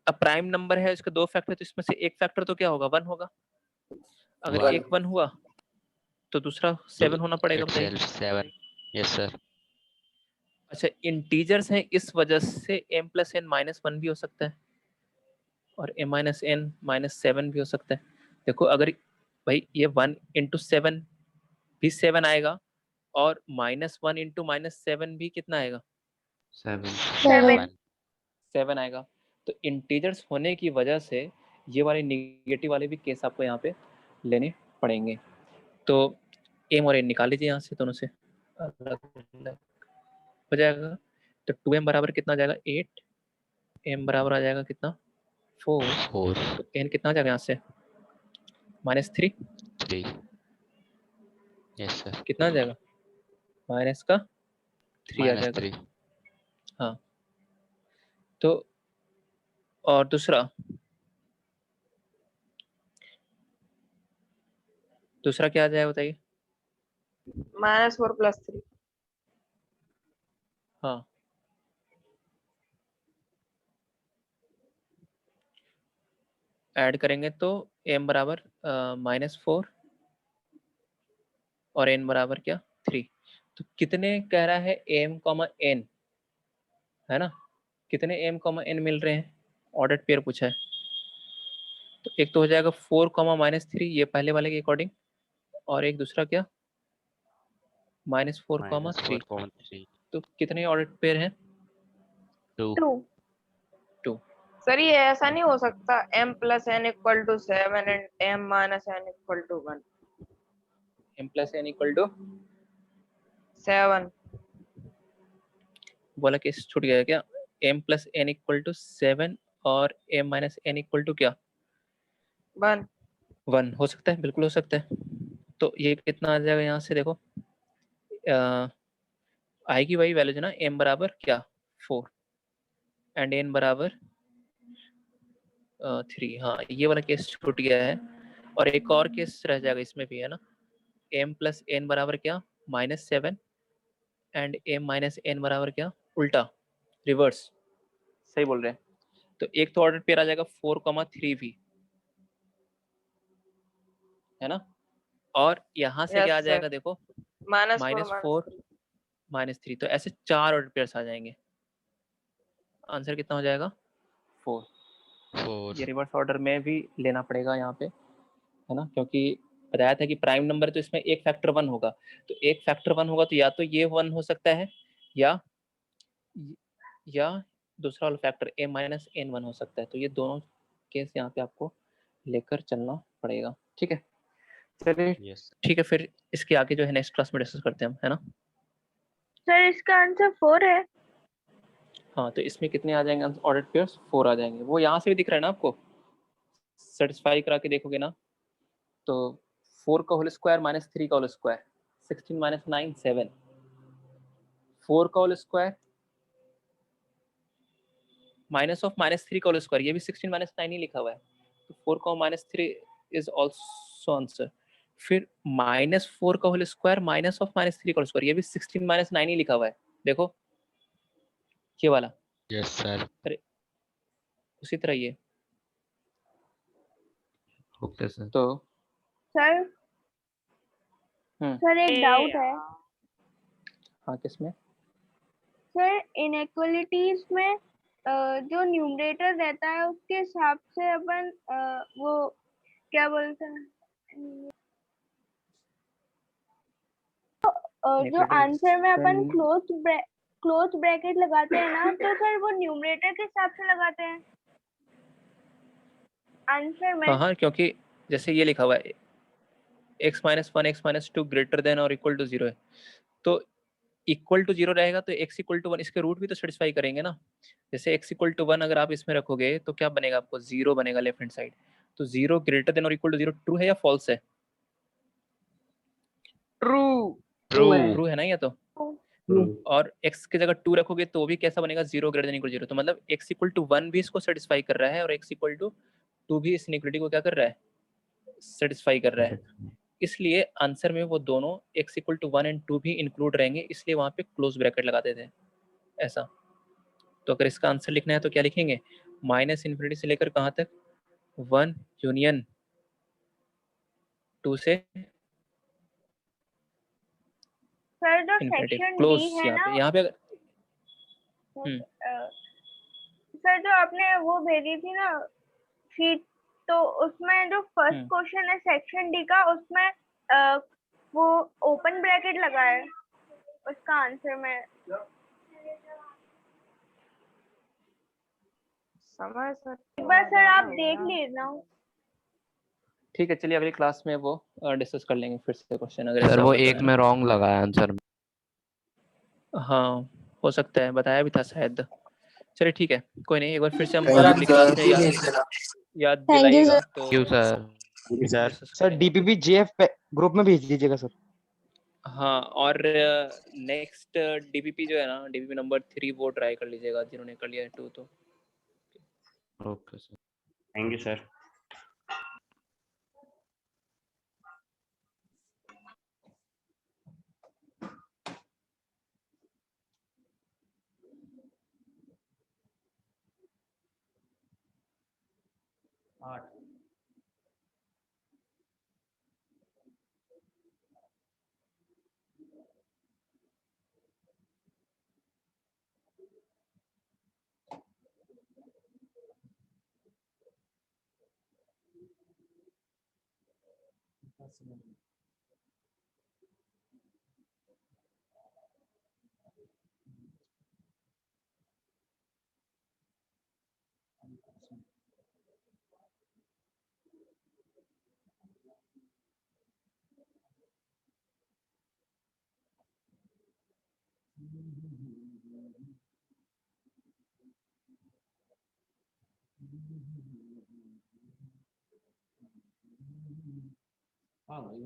अब प्राइम नंबर है, इसके दो फैक्टर, तो इसमें से एक फैक्टर तो क्या होगा, 1 होगा। अगर One. एक 1 हुआ तो दूसरा 7 होना पड़ेगा, बताइए। Itself 7. Yes, sir. अच्छा, इंटीजर्स हैं इस वजह से m प्लस n माइनस 1 भी हो सकता है, और m माइनस n माइनस 7 भी हो सकता है। देखो अगर भाई ये 1 इंटू 7 भी 7 आएगा, और -1 इंटू -7 भी कितना आएगा, 7. 7। 7 आएगा। तो इंटीजर्स होने की वजह से ये वाले निगेटिव वाले भी केस आपको यहाँ पे लेने पड़ेंगे। तो m और n निकाल लीजिए यहाँ से, दोनों से अलग अलग हो जाएगा। तो 2m बराबर कितना आ जाएगा, 8, m बराबर आ जाएगा कितना, 4। 4. तो n कितना आ जाएगा यहाँ से, -3, 3. Yes, sir. कितना आ जाएगा, माइनस का 3 आ Minus जाएगा। 3. हाँ, तो और दूसरा क्या आ जाएगा बताइए। -4 + 3. हाँ, ऐड करेंगे तो m बराबर -4 और n बराबर क्या, 3। तो कितने कह रहा है m, n, है ना, कितने m, n मिल रहे हैं, ऑर्डर्ड पेयर पूछा है। तो एक तो हो जाएगा 4, -3, ये पहले वाले के अकॉर्डिंग, और एक दूसरा क्या, -4, Minus 3। 4, 3. तो कितने ऑर्डर्ड पेयर हैं, 2. 2। सर ये ऐसा नहीं हो सकता m + n = 7 and m - n = 1. m plus n equal to 7. बोला कि छूट गया क्या, m plus n equal to 7 और m minus n equal to क्या, 1. 1 हो सकता है, बिल्कुल हो सकता है। तो ये कितना आ जाएगा यहाँ से, देखो आएगी वही वैल्यू जो ना, m बराबर क्या, 4 एंड n बराबर 3। हाँ, ये वाला केस छूट गया है, और एक और केस रह जाएगा इसमें भी, है ना। m प्लस n बराबर क्या, -7, एंड m माइनस n बराबर क्या, उल्टा, रिवर्स, सही बोल रहे हैं। तो एक तो ऑर्डर पेयर आ जाएगा 4, 3 भी, है ना। और यहाँ से क्या आ जाएगा देखो, -4 -3, तो ऐसे 4 ऑर्डर पेयर्स आ जाएंगे। आंसर कितना हो जाएगा, 4। 4 ये रिवर्स ऑर्डर में भी लेना पड़ेगा यहाँ पे, है ना, क्योंकि बताया था कि प्राइम नंबर तो इसमें एक फैक्टर 1 होगा, तो एक फैक्टर 1 होगा तो या तो ये 1 हो सकता है, या दूसरा वाला फैक्टर a माइनस n 1 हो सकता है। तो ये दोनों केस यहाँ पे आपको लेकर चलना पड़ेगा, ठीक है। चलिए यस ठीक है, फिर इसके आगे जो है नेक्स्ट क्लास में डिस्कस करते हैं हम, है ना। सर इसका आंसर 4 है। हाँ, तो इसमें कितने आ जाएंगे ऑर्डर पेयर्स, 4 आ जाएंगे। वो यहाँ से भी दिख रहा है ना आपको, सेटिस्फाई करा के देखोगे ना, तो 4 का होल स्क्वायर -3 का होल स्क्वायर, 16 - 9 7, 4 का होल स्क्वायर -3 का होल स्क्वायर, ये भी 16 - 9 ही लिखा हुआ है, तो 4 का -3 इज ऑल्सो आंसर। फिर -4 का होल स्क्वायर -3 का होल स्क्वायर, ये भी 16 - 9 ही लिखा हुआ है, देखो ये वाला। Yes sir. अरे उसी तरह ये, ओके सर। तो सर सर एक डाउट है। हाँ किसमें, सर इनइक्वालिटीज में जो न्यूमरेटर रहता है उसके हिसाब से अपन वो क्या बोलते हैं, जो आंसर में अपन क्लोज ब्रैकेट लगाते हैं ना, तो सर वो न्यूमरेटर के हिसाब से लगाते हैं आंसर में। हाँ, क्योंकि जैसे ये लिखा हुआ है x - 1 x - 2 ग्रेटर देन और इक्वल टू 0 है, तो इक्वल टू 0 रहेगा तो x इक्वल टू 1, इसके रूट भी तो सेटिस्फाई करेंगे ना। जैसे x इक्वल टू 1 अगर आप इसमें रखोगे तो क्या बनेगा, आपको 0 बनेगा लेफ्ट हैंड साइड। तो 0 ग्रेटर देन और इक्वल टू 0 ट्रू है या फॉल्स है, ट्रू है ना ये तो। और x की जगह 2 रखोगे तो भी कैसा बनेगा, 0 ग्रेटर देन इक्वल 0, तो मतलब x इक्वल टू 1 भी इसको सेटिस्फाई कर रहा है और x इक्वल टू 2 भी इस इनइक्वालिटी को क्या कर रहा है, सेटिस्फाई कर रहा है। इसलिए आंसर में वो दोनों x इक्वल टू 1 एंड 2 भी इंक्लूड रहेंगे, इसलिए वहां पे क्लोज ब्रैकेट लगाते थे ऐसा। तो अगर इसका आंसर लिखना है तो क्या लिखेंगे, -∞ से लेकर कहाँ तक, 1 यूनियन 2 से सर जो इन्फिनिटी, सेक्शन क्लोज। डी है ना, यहाँ पे अगर सर जो आपने वो भेजी थी ना शीट, तो उसमें जो फर्स्ट क्वेश्चन है सेक्शन डी का, उसमें वो ओपन ब्रैकेट लगा है उसका आंसर में। समझ सर, एक बार सर आप देख लेना। ठीक है, चलिए अगली क्लास में वो डिस्कस कर लेंगे फिर से क्वेश्चन, अगर सर ऐसा वो होगा तो, एक है ना। में रॉन्ग लगा है आंसर में। हाँ हो सकता है, बताया भी था शायद। चलिए ठीक है, कोई नहीं, एक बार फिर से हम Thank you, अगली sir. क्लास में याद Thank you, दिलाइएगा sir. तो thank you sir. Sir. Discuss sir करेंगे। डीपीपी जीएफ ग्रुप में भेज दीजिएगा सर। हाँ, और नेक्स्ट डीपीपी जो है ना, डीपीपी नंबर 3 वो ट्राई कर लीजिएगा जिन्होंने कर लिया है 2 तो। Okay sir. Thank you sir. हाँ भाई,